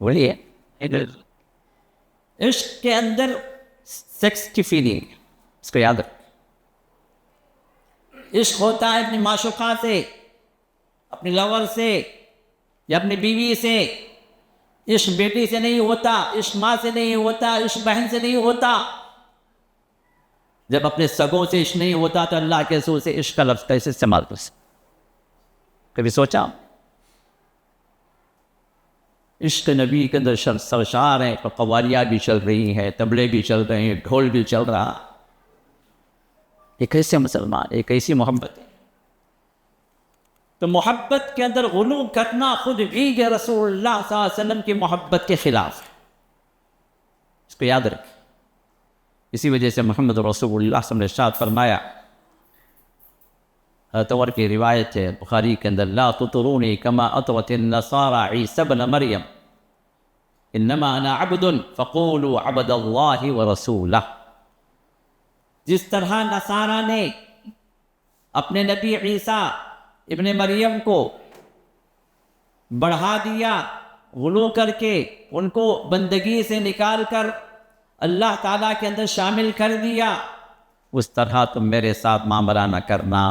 بولیے. عشق کے اندر سیکس کی فیلنگ، اس کو یاد رکھ. عشق ہوتا ہے اپنی معشوقہ سے، اپنی لور سے یا اپنی بیوی سے. عشق بیٹی سے نہیں ہوتا، عشق ماں سے نہیں ہوتا، عشق بہن سے نہیں ہوتا. جب اپنے سگوں سے عشق نہیں ہوتا تو اللہ کے رسول سے عشق کا لفظ کیسے استعمال کر سکتے؟ کبھی سوچا؟ عشق نبی کے اندر سرشار ہیں، تو قوالیاں بھی چل رہی ہیں، طبلے بھی چل رہے ہیں، ڈھول بھی چل رہا. یہ کیسے مسلمان، یہ کیسی محبت ہے؟ تو محبت کے اندر غلو کرنا خود بھی یہ رسول اللہ صلی اللہ علیہ وسلم کی محبت کے خلاف ہے. اس کو یاد رکھیں. اسی وجہ سے محمد رسول اللہ صلی اللہ علیہ وسلم نے ارشاد فرمایا، حضرت عمر کی روایت ہے بخاری کے اندر، لا تطرونی کما اطرت النصارى عیسی ابن مریم انما انا عبد فقولوا عبد اللہ ورسولہ. جس طرح نصارہ نے اپنے نبی عیسیٰ ابن مریم کو بڑھا دیا، غلو کر کے ان کو بندگی سے نکال کر اللہ تعالیٰ کے اندر شامل کر دیا، اس طرح تم میرے ساتھ معاملہ نہ کرنا،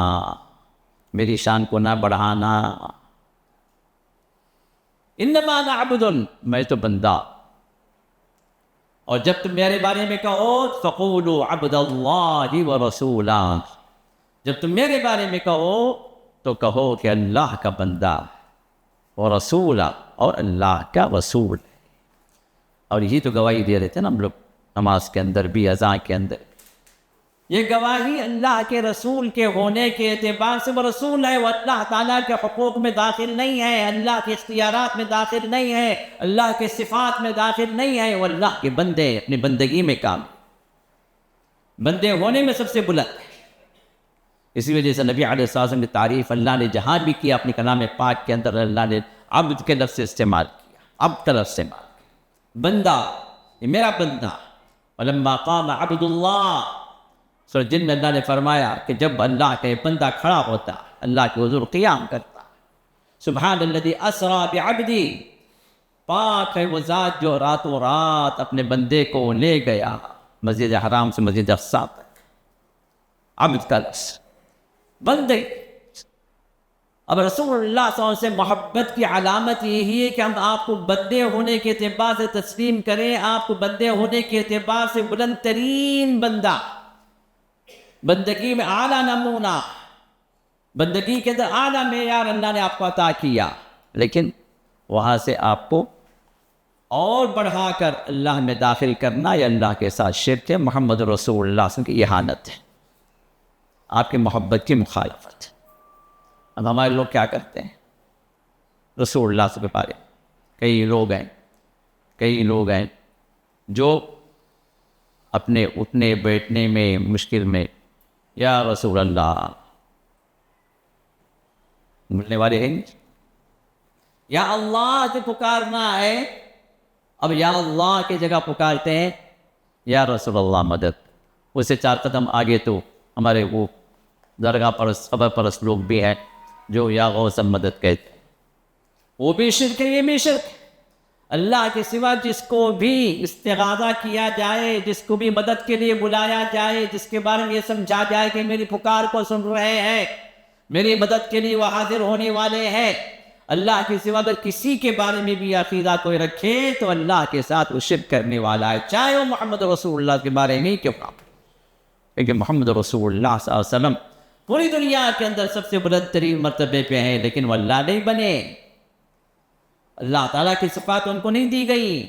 میری شان کو نہ بڑھانا. انما انا عبد، میں تو بندہ. اور جب تم میرے بارے میں کہو فقولوا عبد اللہ ورسولہ، جب تم میرے بارے میں کہو تو کہو کہ اللہ کا بندہ اور رسول، اور اللہ کا رسول. اور یہی تو گواہی دے رہے تھے نا ہم لوگ نماز کے اندر بھی، اذان کے اندر. یہ گواہی اللہ کے رسول کے ہونے کے اعتبار سے وہ رسول ہے، وہ اللہ تعالیٰ کے حقوق میں داخل نہیں ہے، اللہ کے اختیارات میں داخل نہیں ہے، اللہ کے صفات میں داخل نہیں ہے. وہ اللہ کے بندے، اپنی بندگی میں کام، بندے ہونے میں سب سے بلند ہے. اسی وجہ سے نبی علیہ السلام کی تعریف اللہ نے جہاں بھی کیا اپنے کلام پاک کے اندر، اللہ نے عبد کے لفظ سے استعمال کیا، عبد کا لفظ استعمال کیا. بندہ، یہ میرا بندہ. ولما قام عبد اللہ، سورہ جن میں اللہ نے فرمایا کہ جب اللہ کا یہ بندہ کھڑا ہوتا، اللہ کے حضور قیام کرتا، سبحان الذی اسری بعبدی، پاک ہے وہ ذات جو راتوں رات اپنے بندے کو لے گیا مسجد حرام سے مسجد اقصی تک. عبد کا لفظ بندے. اب رسول اللہ صلی اللہ علیہ وسلم سے محبت کی علامت یہی ہے کہ ہم آپ کو بندے ہونے کے اعتبار سے تسلیم کریں، آپ کو بندے ہونے کے اعتبار سے بلند ترین بندہ، بندگی میں اعلیٰ نمونہ، بندگی کے اندر اعلیٰ معیار اللہ نے آپ کو عطا کیا، لیکن وہاں سے آپ کو اور بڑھا کر اللہ میں داخل کرنا یہ اللہ کے ساتھ شرک ہے، محمد رسول اللہ صلی اللہ علیہ وسلم کی اہانت ہے، آپ کی محبت کی مخالفت ہے. اب ہمارے لوگ کیا کرتے ہیں رسول اللہ سے بارے، کئی لوگ ہیں جو اپنے اٹھنے بیٹھنے میں مشکل میں یا رسول اللہ ملنے والے ہیں، یا اللہ سے پکارنا ہے، اب یا اللہ کی جگہ پکارتے ہیں یا رسول اللہ مدد. اس سے 4 قدم آگے تو ہمارے وہ درگاہ پرست قبر پرست لوگ بھی ہیں جو یا غوث مدد کہتے ہیں، وہ بھی شرک ہے، یہ بھی شرک ہے. اللہ کے سوا جس کو بھی استغاثہ کیا جائے، جس کو بھی مدد کے لیے بلایا جائے، جس کے بارے میں یہ سمجھا جائے کہ میری پکار کو سن رہے ہیں، میری مدد کے لیے وہ حاضر ہونے والے ہیں، اللہ کے سوا اگر کسی کے بارے میں بھی عقیدہ کوئی رکھے تو اللہ کے ساتھ وہ شرک کرنے والا ہے، چاہے وہ محمد رسول اللہ کے بارے میں کیوں نہ. کیونکہ محمد رسول اللہ صلی اللہ علیہ وسلم پوری دنیا کے اندر سب سے بلند ترین مرتبے پہ ہیں، لیکن وہ اللہ نہیں بنے، اللہ تعالیٰ کی صفات ان کو نہیں دی گئی.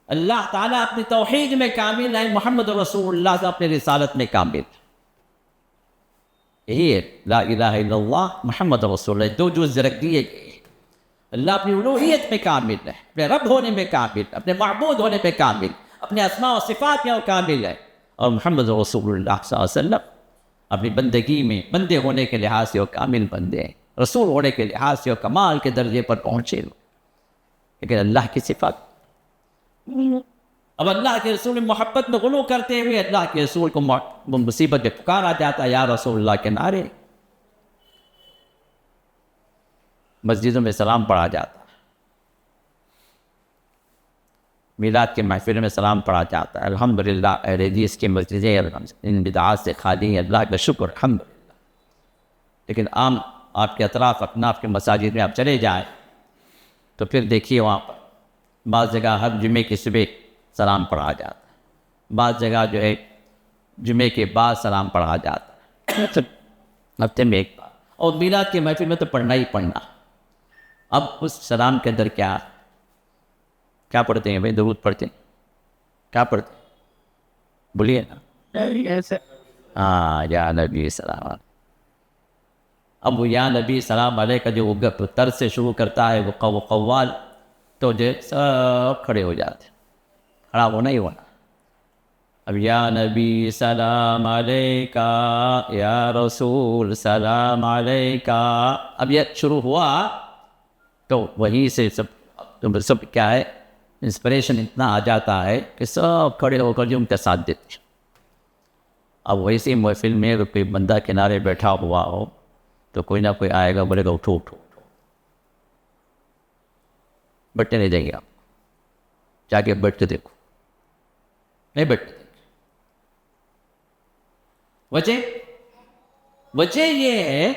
اللہ تعالیٰ اپنی توحید میں کامل ہے، محمد رسول اللہ سے اپنی رسالت میں کامل. یہی ہے لا الہ الا اللہ محمد رسول اللہ، دو جز رکھ دیے گئے. اللہ اپنی الوہیت میں کامل ہے، اپنے رب ہونے میں کامل، اپنے معبود ہونے میں کامل، اپنے اسماء و صفات میں وہ کامل ہے. اور محمد رسول اللہ صلی اللہ علیہ وسلم اپنی بندگی میں بندے ہونے کے لحاظ سے وہ کامل بندے ہیں، رسول ہونے کے لحاظ سے وہ کمال کے درجے پر پہنچے. لیکن اللہ کی صفات، اب اللہ کے رسول محبت میں غلو کرتے ہوئے اللہ کے رسول کو مصیبت میں پکارا جاتا ہے یا رسول اللہ کے نعرے، مسجدوں میں سلام پڑھا جاتا ہے، میلاد کے محفل میں سلام پڑھا جاتا ہے. الحمدللہ اہل حدیث کی مسجدیں ان بدعات سے خالی ہیں، اللہ کا شکر الحمدللہ. لیکن عام آپ کے اطراف اپناف کے مساجد میں آپ چلے جائیں تو پھر دیکھیے وہاں پر بعض جگہ ہر جمعے کی صبح سلام پڑھا جاتا ہے، بعض جگہ جو ہے جمعے کے بعد سلام پڑھا جاتا ہے، ہفتے میں ایک بار. اور میلاد کے محفل میں تو پڑھنا ہی پڑھنا. اب اس سلام کے اندر کیا پڑھتے ہیں بھائی؟ درود پڑھتے ہیں، کیا پڑھتے ہیں بولیے نا؟ ہاں یا نبی سلام. اب وہ یا نبی سلام علیہ کا جو طرز سے شروع کرتا ہے وہ قوال، تو جو سب کھڑے ہو جاتے ہیں، کھڑا ہونا ہی ہونا. اب یا نبی سلام علیکہ، یا رسول سلام علیکہ، اب یہ شروع ہوا تو وہیں سے سب کیا ہے انسپریشن اتنا آ جاتا ہے کہ سب کھڑے ہو کر جو ان کا ساتھ دیتے ہیں. اب ویسے محفل میں اگر کوئی بندہ کنارے بیٹھا ہوا ہو تو کوئی نہ کوئی آئے گا بولے گا اٹھو اٹھو اٹھو، بیٹھنے نہیں دیں گے. آپ جا کے بیٹھ کے دیکھو، نہیں بیٹھتے. وجہ یہ ہے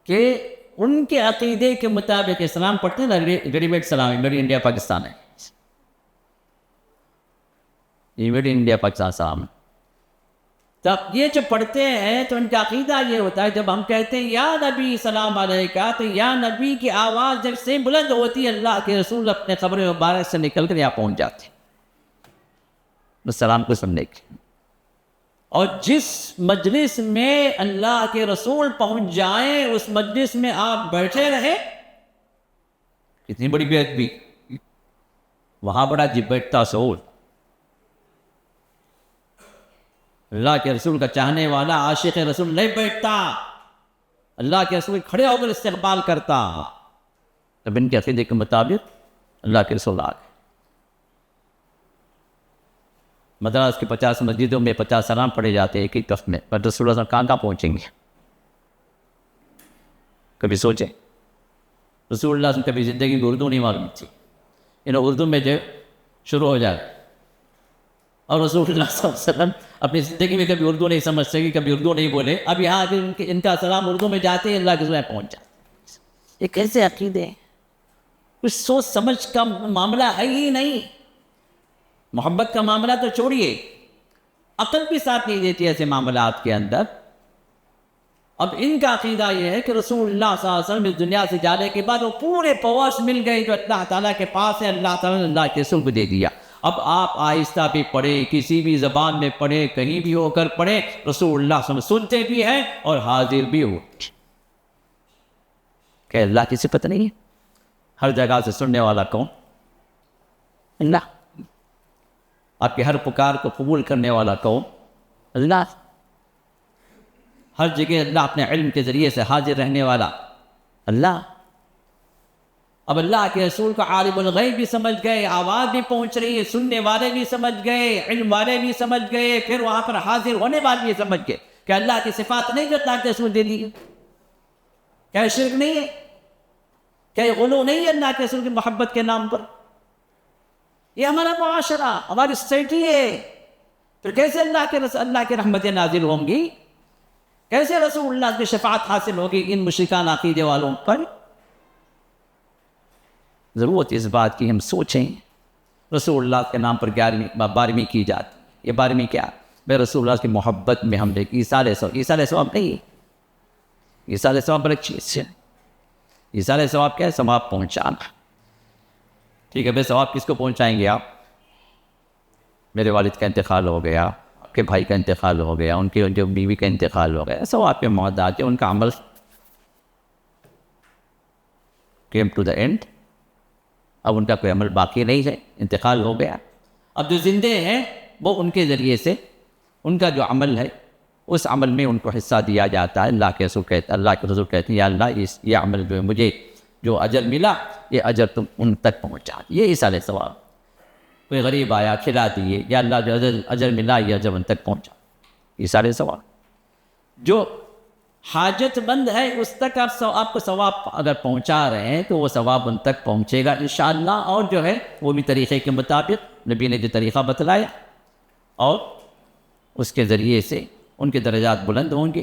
کہ ان کے عقیدے کے مطابق اسلام پڑھتے ہیں نا، ریڈی میڈ سلام ہے، میڈ انڈیا پاکستان ہے، یہ میڈ انڈیا پاکستان سلام ہے. تو اب یہ جو پڑھتے ہیں تو ان کا عقیدہ یہ ہوتا ہے جب ہم کہتے ہیں یا نبی سلام علیکہ، تو یا نبی کی آواز جب سے بلند ہوتی ہے اللہ کے رسول اپنے قبر مبارک سے نکل کر یہاں پہنچ جاتے ہیں اس سلام کو سننے کے. اور جس مجلس میں اللہ کے رسول پہنچ جائیں اس مجلس میں آپ بیٹھے رہے، کتنی بڑی بے ادبی، وہاں بڑا جب بیٹھتا سول. اللہ کے رسول کا چاہنے والا عاشق رسول نہیں بیٹھتا، اللہ کے رسول کھڑے ہو کر استقبال کرتا. تب ان کے عقیدے کے مطابق اللہ کے رسول آ گئے. مدراس کی 50 مسجدوں میں 50 سلام پڑھے جاتے ہیں ایک ایک وقت میں، پر رسول اللہ کہاں پہنچیں گے؟ کبھی سوچیں رسول اللہ صلی اللہ علیہ وسلم کبھی زندگی میں اردو نہیں معلوم تھی، انہیں اردو میں جو شروع ہو جائے، اور رسول اللہ صلی اللہ علیہ وسلم اپنی زندگی میں کبھی اردو نہیں سمجھ سکے، کبھی اردو نہیں بولے، اب یہاں ان کا سلام اردو میں جاتے ہیں، اللہ کے سامنے پہنچ جاتے ہیں۔ یہ کیسے عقیدے ہیں؟ کچھ سوچ سمجھ کا معاملہ ہے ہی نہیں۔ محبت کا معاملہ تو چھوڑیے، عقل بھی ساتھ نہیں دیتی ایسے معاملات کے اندر۔ اب ان کا عقیدہ یہ ہے کہ رسول اللہ صلی اللہ علیہ وسلم اس دنیا سے جانے کے بعد وہ پورے پواس مل گئے جو اللہ تعالیٰ کے پاس ہے، اللہ تعالیٰ نے اللہ کے رسول کو دے دیا۔ اب آپ آہستہ بھی پڑھیں، کسی بھی زبان میں پڑھیں، کہیں بھی ہو کر پڑھیں، رسول اللہ صلی اللہ علیہ وسلم سنتے بھی ہیں اور حاضر بھی ہو۔ کہ اللہ کی صفت نہیں ہے؟ ہر جگہ سے سننے والا کون؟ اللہ۔ آپ کے ہر پکار کو قبول کرنے والا کون؟ اللہ۔ ہر جگہ اللہ اپنے علم کے ذریعے سے حاضر رہنے والا اللہ۔ اب اللہ کے رسول کو عالم الغیب بھی سمجھ گئے، آواز بھی پہنچ رہی ہے، سننے والے بھی سمجھ گئے، علم والے بھی سمجھ گئے، پھر وہاں پر حاضر ہونے والے بھی سمجھ گئے کہ اللہ کی صفات نہیں جو اللہ کے رسول دے دی ہے۔ کیا یہ شرک نہیں ہے؟ کیا یہ غلو نہیں ہے اللہ کے رسول کی محبت کے نام پر؟ یہ ہمارا معاشرہ، ہماری سوسائٹی ہے۔ پھر کیسے اللہ کے رحمتیں نازل ہوں گی؟ کیسے رسول اللہ کی شفاعت حاصل ہوگی ان مشرکان عقیدے والوں پر؟ ضرورت اس بات کی ہم سوچیں۔ رسول اللہ کے نام پر 12ویں کی جاتی، یہ 12ویں کیا؟ میں رسول اللہ کی محبت میں ہم دیکھ ایصال ثواب نہیں ہے۔ ایصال ثواب بڑی چیز ہے۔ ایصال ثواب کیا ہے؟ ثواب پہنچانا۔ ٹھیک ہے، بھائی ثواب کس کو پہنچائیں گے آپ؟ میرے والد کا انتقال ہو گیا، آپ کے بھائی کا انتقال ہو گیا، ان کی جو بیوی کا انتقال ہو گیا، ثواب کے معدات ہے، ان کا عمل came to the end۔ اب ان کا کوئی عمل باقی نہیں ہے، انتقال ہو گیا۔ اب جو زندے ہیں وہ ان کے ذریعے سے ان کا جو عمل ہے اس عمل میں ان کو حصہ دیا جاتا ہے۔ اللہ کے رسول کہتے ہیں یا اللہ یہ عمل جو مجھے جو اجر ملا یہ اجر تم ان تک پہنچا، یہ ایصال ثواب۔ کوئی غریب آیا کھلا دیے، یا اللہ جو اجر ملا یہ اجر ان تک پہنچا، ایصال ثواب۔ جو حاجت مند ہے اس تک آپ کو ثواب اگر پہنچا رہے ہیں تو وہ ثواب ان تک پہنچے گا انشاءاللہ۔ اور جو ہے وہ بھی طریقے کے مطابق نبی نے جو طریقہ بتلایا، اور اس کے ذریعے سے ان کے درجات بلند ہوں گے،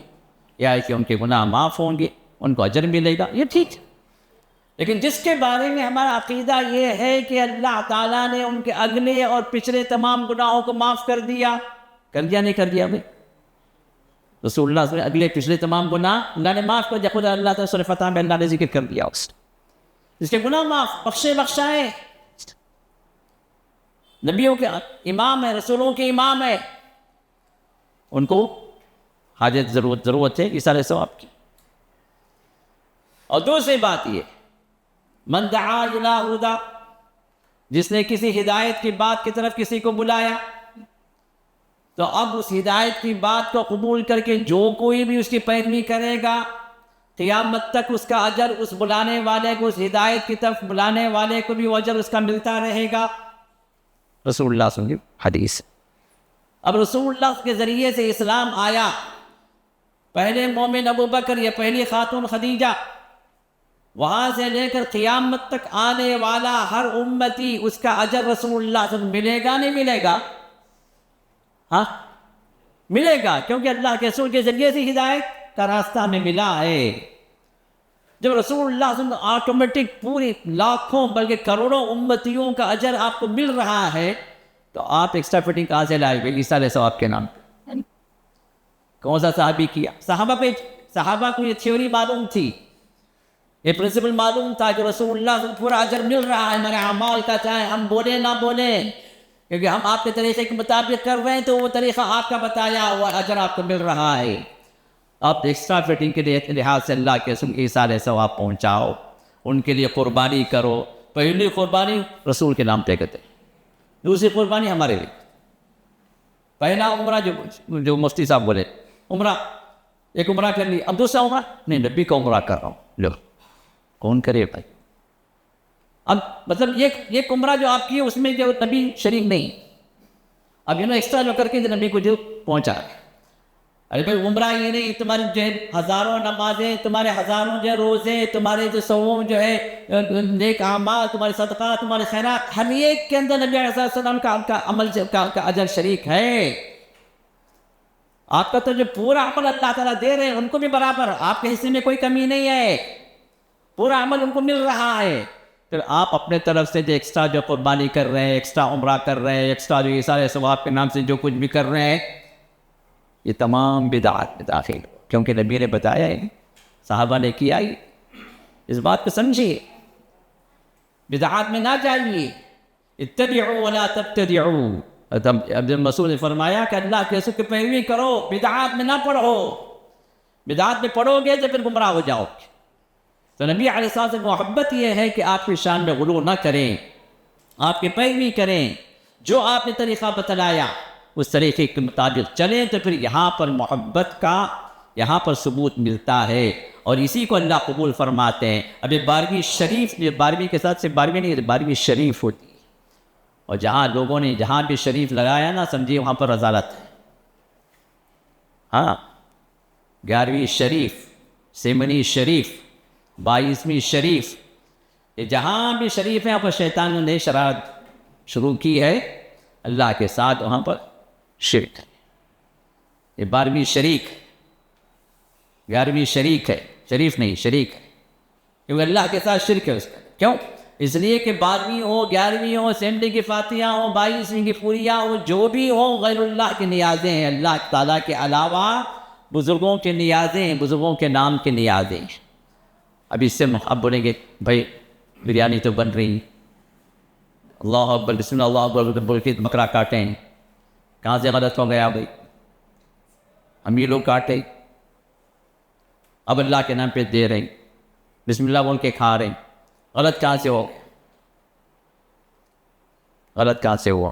یا کہ ان کے گناہ معاف ہوں گے، ان کو اجر ملے گا، یہ ٹھیک ہے۔ لیکن جس کے بارے میں ہمارا عقیدہ یہ ہے کہ اللہ تعالیٰ نے ان کے اگلے اور پچھلے تمام گناہوں کو معاف کر دیا نہیں کر دیا بھائی؟ رسول اللہ صلی اللہ علیہ وسلم اگلے پچھلے تمام گناہ اللہ نے معاف کر دیا، خود اللہ تعالیٰ سورہ فتح میں اللہ نے ذکر کر دیا اس کے گناہ معاف، بخشائے۔ نبیوں کے امام ہے، رسولوں کے امام ہے، ان کو حاجت ضرورت ہے ایصال ثواب کی۔ اور دوسری بات یہ من دعا الی ہدی، جس نے کسی ہدایت کی بات کی طرف کسی کو بلایا تو اب اس ہدایت کی بات کو قبول کر کے جو کوئی بھی اس کی پیروی کرے گا قیامت تک اس کا اجر اس بلانے والے کو، اس ہدایت کی طرف بلانے والے کو بھی وہ اجر اس کا ملتا رہے گا۔ رسول اللہ صلی اللہ علیہ وسلم حدیث۔ اب رسول اللہ کے ذریعے سے اسلام آیا، پہلے مومن ابو بکر، یہ پہلی خاتون خدیجہ، وہاں سے لے کر قیامت تک آنے والا ہر امتی اس کا اجر رسول اللہ صلی اللہ علیہ وسلم ملے گا نہیں ملے گا؟ ہاں ملے گا، کیونکہ اللہ کے رسول کے ذریعے سے ہدایت کا راستہ ہمیں ملا ہے۔ جب رسول اللہ صلی اللہ علیہ وسلم آٹومیٹک پوری لاکھوں بلکہ کروڑوں امتیوں کا اجر آپ کو مل رہا ہے تو آپ ایکسٹرا فٹنگ کہاں سے لائے گے ایصال ثواب کے نام پہ؟ کون سا صحابی کیا؟ صحابہ کو یہ تھیوری معلوم تھی، یہ پرنسپل معلوم تھا کہ رسول اللہ سے پورا اجر مل رہا ہے ہمارے اعمال کا، چاہے ہم بولیں نہ بولیں، کیونکہ ہم آپ کے طریقے کے مطابق کر رہے ہیں تو وہ طریقہ آپ کا بتایا ہوا اجر آپ کو مل رہا ہے۔ آپ ایکسٹرا فٹنگ کے لحاظ سے اللہ کے رسول ایصال ثواب پہنچاؤ، ان کے لیے قربانی کرو۔ پہلی قربانی رسول کے نام پہ کرتے، دوسری قربانی ہمارے لیے۔ پہلا عمرہ جو مفتی صاحب بولے عمرہ، ایک عمرہ کر لی، اب دوسرا عمرہ نہیں، نبی کا عمرہ کر رہا ہوں، لو کون کرے بھائی؟ اب مطلب یہ عمرہ جو آپ کی ہے اس میں جو نبی شریک نہیں، اب ایکسٹرا جو کر کے نبی کو جو پہنچا۔ ارے بھائی عمرہ یہ نہیں تمہارے جو ہے ہزاروں نمازیں، تمہارے ہزاروں جو ہے روزے، تمہارے جو سووں جو ہے نیک اعمال، تمہارے صدقات، تمہارے خیرات، ہر ایک کے اندر نبی علیہ السلام کا عمل کا اجر شریک ہے۔ آپ کا تو جو پورا عمل اللہ تعالیٰ دے رہے ہیں ان کو بھی برابر، آپ کے حصے میں کوئی کمی نہیں ہے، پورا عمل ان کو مل رہا ہے۔ پھر آپ اپنے طرف سے جو ایکسٹرا جو قربانی کر رہے ہیں، ایکسٹرا عمرہ کر رہے ہیں، ایکسٹرا جو یہ سارے ثواب کے نام سے جو کچھ بھی کر رہے ہیں، یہ تمام بدعات میں داخل، کیونکہ نبی نے بتایا ہے، صحابہ نے کیا ہی، اس بات کو سمجھیے، بدعات میں نہ جائیے۔ اتبعوا ولا تبتدعوا، عبد المسعود نے فرمایا کہ اللہ کے رسول کی پیروی کرو، بدعات میں نہ پڑھو، بدعات میں پڑھو گے تو پھر گمراہ ہو جاؤ گے۔ تو نبی علیہ السلام سے محبت یہ ہے کہ آپ کی شان میں غلو نہ کریں، آپ کی پیروی کریں، جو آپ نے طریقہ بتلایا اس طریقے کے مطابق چلیں، تو پھر یہاں پر محبت کا یہاں پر ثبوت ملتا ہے، اور اسی کو اللہ قبول فرماتے ہیں۔ اب یہ 12ویں شریف، یہ 12ویں کے ساتھ سے 12ویں نہیں، 12ویں شریف ہوتی ہے، اور جہاں لوگوں نے جہاں بھی شریف لگایا نا، سمجھیے وہاں پر رضالت ہے۔ ہاں، 11ویں شریف، سیمنی شریف، 22ویں شریف، یہ جہاں بھی شریف ہیں وہاں پر شیطان نے شرارت شروع کی ہے اللہ کے ساتھ، وہاں پر شرک ہے۔ یہ 12ویں شریک، 11ویں شریک ہے، شریف نہیں شریک ہے، کیونکہ اللہ کے ساتھ شرک ہے اس کا۔ کیوں؟ اس لیے کہ 12ویں ہو، 11ویں ہو، سینڈی کی فاتحہ ہو، 22ویں کی پوریا ہو، جو بھی ہو غیر اللہ کی نیازیں ہیں، اللہ تعالیٰ کے علاوہ بزرگوں کے نیازیں ہیں، بزرگوں کے نام کے نیازیں ہیں۔ اب اس سے اب بولیں گے بھائی بریانی تو بن رہی، اللہ اکبر، بسم اللہ، اللہ اکبر بول کے بکرا کاٹیں، کہاں سے غلط ہو گیا بھائی؟ ہم یہ لوگ کاٹے، اب اللہ کے نام پہ دے رہے ہیں، بسم اللہ بول کے کھا رہے ہیں، غلط کہاں سے ہو؟ غلط کہاں سے ہوا؟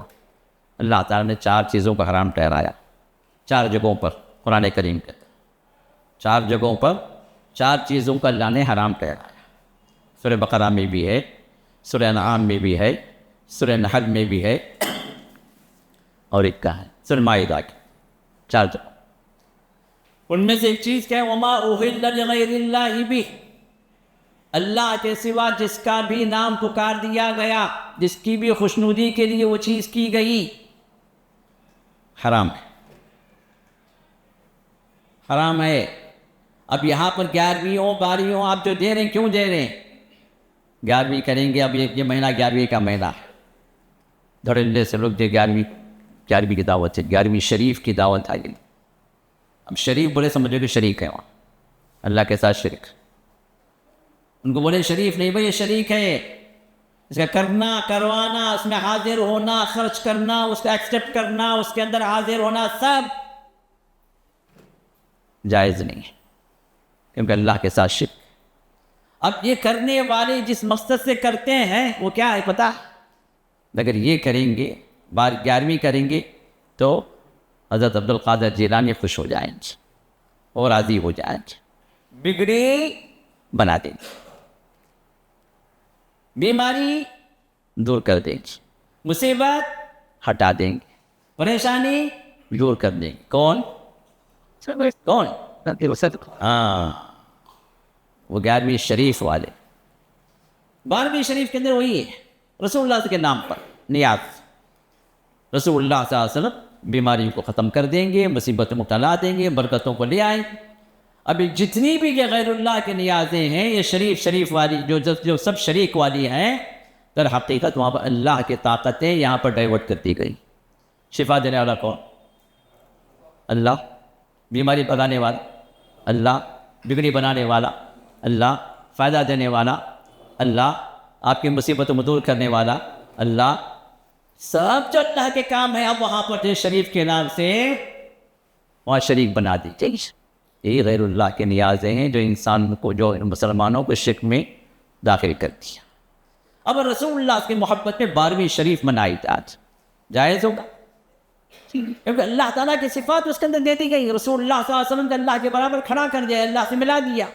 اللہ تعالیٰ نے 4 چیزوں کا حرام ٹھہرایا، 4 جگہوں پر قرآن کریم کے 4 جگہوں پر 4 چیزوں کا اللہ نے حرام ٹھہرایا۔ سورہ بقرہ میں بھی ہے، سورہ انعام میں بھی ہے، سورہ نحل میں بھی ہے، اور ایک کا ہے سورہ مائدہ کی، 4 جگہ۔ ان میں سے ایک چیز کیا ہے؟ وما اہل لغیر اللہ بہ، اللہ کے سوا جس کا بھی نام پکار دیا گیا، جس کی بھی خوشنودی کے لیے وہ چیز کی گئی، حرام ہے، حرام ہے۔ اب یہاں پر 11ویں ہو، 12ویں ہو، آپ جو دے رہے ہیں کیوں دے رہے ہیں؟ 11ویں کریں گے، اب یہ مہینہ 11ویں کا مہینہ ہے، دھڑلے سے لوگ جو 11ویں کی دعوت ہے، 11ویں شریف کی دعوت آئی۔ اب شریف بولے سمجھو کہ شریک ہے، وہاں اللہ کے ساتھ شریک، ان کو بولے شریف نہیں بھائی، یہ شریک ہے، اس کا کرنا کروانا، اس میں حاضر ہونا، خرچ کرنا، اس کا ایکسیپٹ کرنا، اس کے اندر حاضر ہونا، سب جائز نہیں ہے، کیونکہ اللہ کے ساتھ شرک۔ اب یہ کرنے والے جس مقصد سے کرتے ہیں وہ کیا ہے پتہ؟ اگر یہ کریں گے 11ویں کریں گے تو حضرت عبد القادر جیلانی خوش ہو جائیں گے اور راضی ہو جائیں گے، بگڑی بنا دیں گے، بیماری دور کر دیں گے، مصیبت ہٹا دیں گے، پریشانی دور کر دیں گے۔ کون؟ ہاں، وہ 11ویں شریف والے۔ 12ویں شریف کے اندر وہی ہے، رسول اللہ کے نام پر نیاز، رسول اللہ صلی اللہ علیہ وسلم بیماریوں کو ختم کر دیں گے، مصیبتوں کو ٹلا دیں گے، برکتوں کو لے آئیں گے۔ ابھی جتنی بھی یہ غیر اللہ کے نیازیں ہیں، یہ شریف والی جو سب شریک والی ہیں، در حقیقت وہاں پر اللہ کی طاقتیں یہاں پر ڈائیورٹ کر دی گئی۔ شفا دینے والا کون؟ اللہ۔ بیماری بھگانے والا اللہ، بگڑی بنانے والا اللہ، فائدہ دینے والا اللہ، آپ کی مصیبتوں کو دور کرنے والا اللہ، سب جو اللہ کے کام ہیں اب وہاں پر شریف کے نام سے وہاں شریک بنا دیجیے۔ یہی غیر اللہ کے نیازیں ہیں جو انسان کو، جو مسلمانوں کو شرک میں داخل کر دیا۔ اب رسول اللہ کی محبت میں 12ویں شریف منائی آج جائز ہوگا، کیونکہ اللہ تعالیٰ کی صفات اس کے اندر دے دی گئی، رسول اللہ صلی اللہ علیہ وسلم کو اللہ کے برابر کھڑا کر دیا، اللہ سے ملا دیا،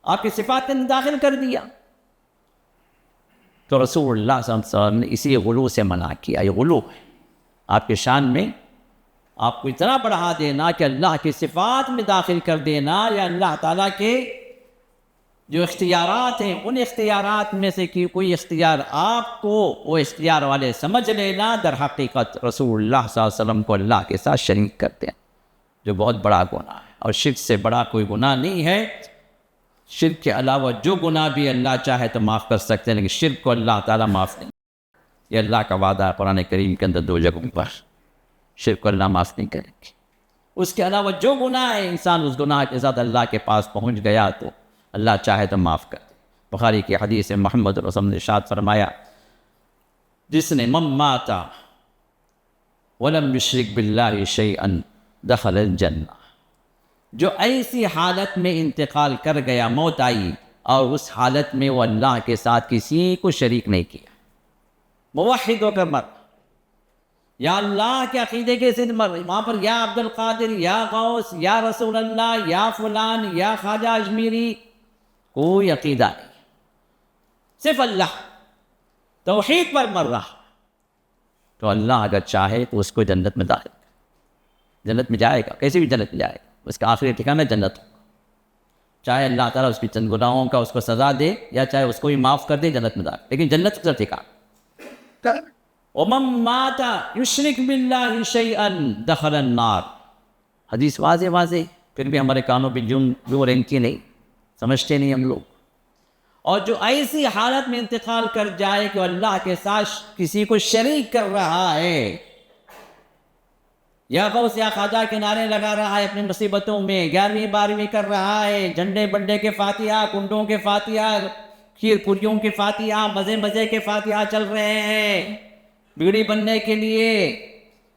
آپ کی صفات کے اندر داخل کر دیا، تو رسول اللہ صلی اللہ علیہ وسلم نے اسی غلو سے منع کیا۔ یہ غلو ہے، آپ کے شان میں آپ کو اتنا بڑھا دینا کہ اللہ کی صفات میں داخل کر دینا، یا اللہ تعالیٰ کے جو اختیارات ہیں ان اختیارات میں سے کہ کوئی اختیار آپ کو وہ اختیار والے سمجھ لینا، در حقیقت رسول اللہ صلی اللہ علیہ وسلم کو اللہ کے ساتھ شریک کرتے ہیں، جو بہت بڑا گناہ ہے۔ اور شرک سے بڑا کوئی گناہ نہیں ہے۔ شرک کے علاوہ جو گناہ بھی اللہ چاہے تو معاف کر سکتے ہیں، لیکن شرک کو اللہ تعالیٰ معاف نہیں۔ یہ اللہ کا وعدہ ہے قرآن کریم کے اندر 2 جگہوں پر، شرک کو اللہ معاف نہیں کریں گے۔ اس کے علاوہ جو گناہ ہے، انسان اس گناہ کے ساتھ اللہ کے پاس پہنچ گیا تو اللہ چاہے تو معاف کر دے۔ بخاری کی حدیث میں محمد رسول اللہ نے ارشاد فرمایا، جس نے من مات ولم یشرک باللہ شیئا دخل الجنہ، جو ایسی حالت میں انتقال کر گیا، موت آئی اور اس حالت میں وہ اللہ کے ساتھ کسی کو شریک نہیں کیا، موحد ہو کر مر، یا اللہ کے عقیدے کے ساتھ مر، وہاں پر یا عبد القادر، یا غوث، یا رسول اللہ، یا فلان، یا خواجہ اجمیری، کوئی عقیدہ نہیں، صرف اللہ، توحید پر مر رہا، تو اللہ اگر چاہے تو اس کو جنت میں داخل کرے، جنت میں جائے گا، کیسے بھی جنت میں جائے گا، اس کا آخری ٹھکانہ جنت ہوگا، چاہے اللہ تعالیٰ اس کی چند گناہوں کا اس کو سزا دے یا چاہے اس کو بھی معاف کر دے، جنت میں داخل، لیکن جنت کا ٹھکانہ۔ وَمَن مَّاتَ يُشْرِكْ بِاللَّهِ شَيْئًا دَخَلَ النَّارِ، حدیث واضح واضح، پھر بھی ہمارے کانوں پہ جو رینگتی نہیں، سمجھتے نہیں ہم لوگ۔ اور جو ایسی حالت میں انتقال کر جائے کہ اللہ کے ساتھ کسی کو شریک کر رہا ہے، یا غوث یا خواجہ کے نعرے لگا رہا ہے اپنی مصیبتوں میں، 11ویں 12ویں کر رہا ہے، جھنڈے بنڈے کے فاتحہ، کنڈوں کے فاتحہ، کھیر پوریوں کے فاتحہ، مزے مزے کے فاتحہ چل رہے ہیں، بیڑی بننے کے لیے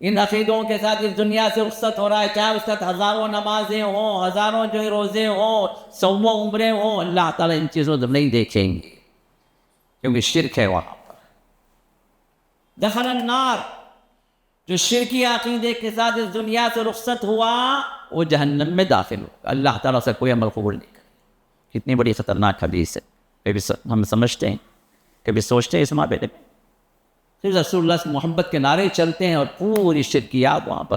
ان عقیدوں کے ساتھ اس دنیا سے رخصت ہو رہا ہے، چاہے اس وقت ہزاروں نمازیں ہوں، ہزاروں جو روزے ہوں، 100 عمریں ہوں، اللہ تعالیٰ ان چیزوں کو نہیں دیکھیں گے، کیونکہ شرک ہے وہاں پر۔ دخل النار، جو شرکی عقیدے کے ساتھ اس دنیا سے رخصت ہوا وہ جہنم میں داخل ہوگا، اللہ تعالیٰ سے کوئی عمل قبول نہیں کرے۔ کتنی بڑی خطرناک حدیث ہے، کبھی ہم سمجھتے ہیں، کبھی سوچتے ہیں اس معاملے میں، صرف رسول اللہ سے محبت کے نعرے چلتے ہیں اور پوری شرکیات وہاں پر۔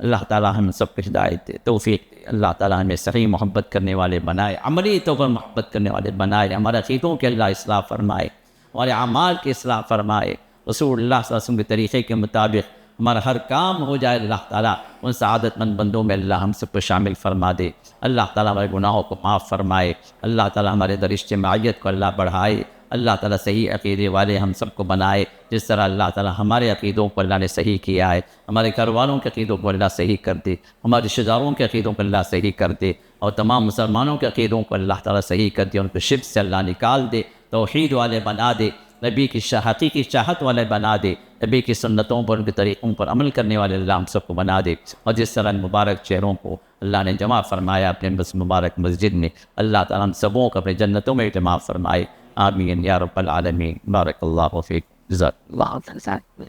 اللہ تعالیٰ ہم سب کو ہدایت دے، توفیق دے، اللہ تعالیٰ ہمیں صحیح محبت کرنے والے بنائے، عملی طور پر محبت کرنے والے بنائے، ہمارے عقیدوں کے اللہ اصلاح فرمائے، ہمارے اعمال کی اصلاح فرمائے، رسول اللہ صلی اللہ علیہ وسلم کے طریقے کے مطابق ہمارا ہر کام ہو جائے، اللہ تعالیٰ ان سعادت مند بندوں میں اللہ ہم سب کو شامل فرما دے، اللہ تعالیٰ ہمارے گناہوں کو معاف فرمائے، اللہ تعالیٰ ہمارے در اجتماعیت کو اللہ بڑھائے، اللہ تعالیٰ صحیح عقیدے والے ہم سب کو بنائے، جس طرح اللہ تعالیٰ ہمارے عقیدوں کو اللہ نے صحیح کیا ہے، ہمارے گھر والوں کے عقیدوں کو اللہ صحیح کر دے، ہمارے رشتہ داروں کے عقیدوں کو اللہ صحیح کر دے، اور تمام مسلمانوں کے عقیدوں کو اللہ تعالیٰ صحیح کر دے، ان کو شرک سے اللہ نکال دے، توحید والے بنا دے، نبی کی حقیقی چاہت والے بنا دے، نبی کی سنتوں پر ان کے طریقوں پر عمل کرنے والے اللہ ہم سب کو بنا دے، اور جس طرح مبارک چہروں کو اللہ نے جمع فرمایا اپنے مبارک مسجد میں، اللہ تعالیٰ ہم سبوں کو اپنے جنتوں میں جمع فرمائے، آمین یا رب العالمین، بارک اللہ فیک، جزاک اللہ خیر۔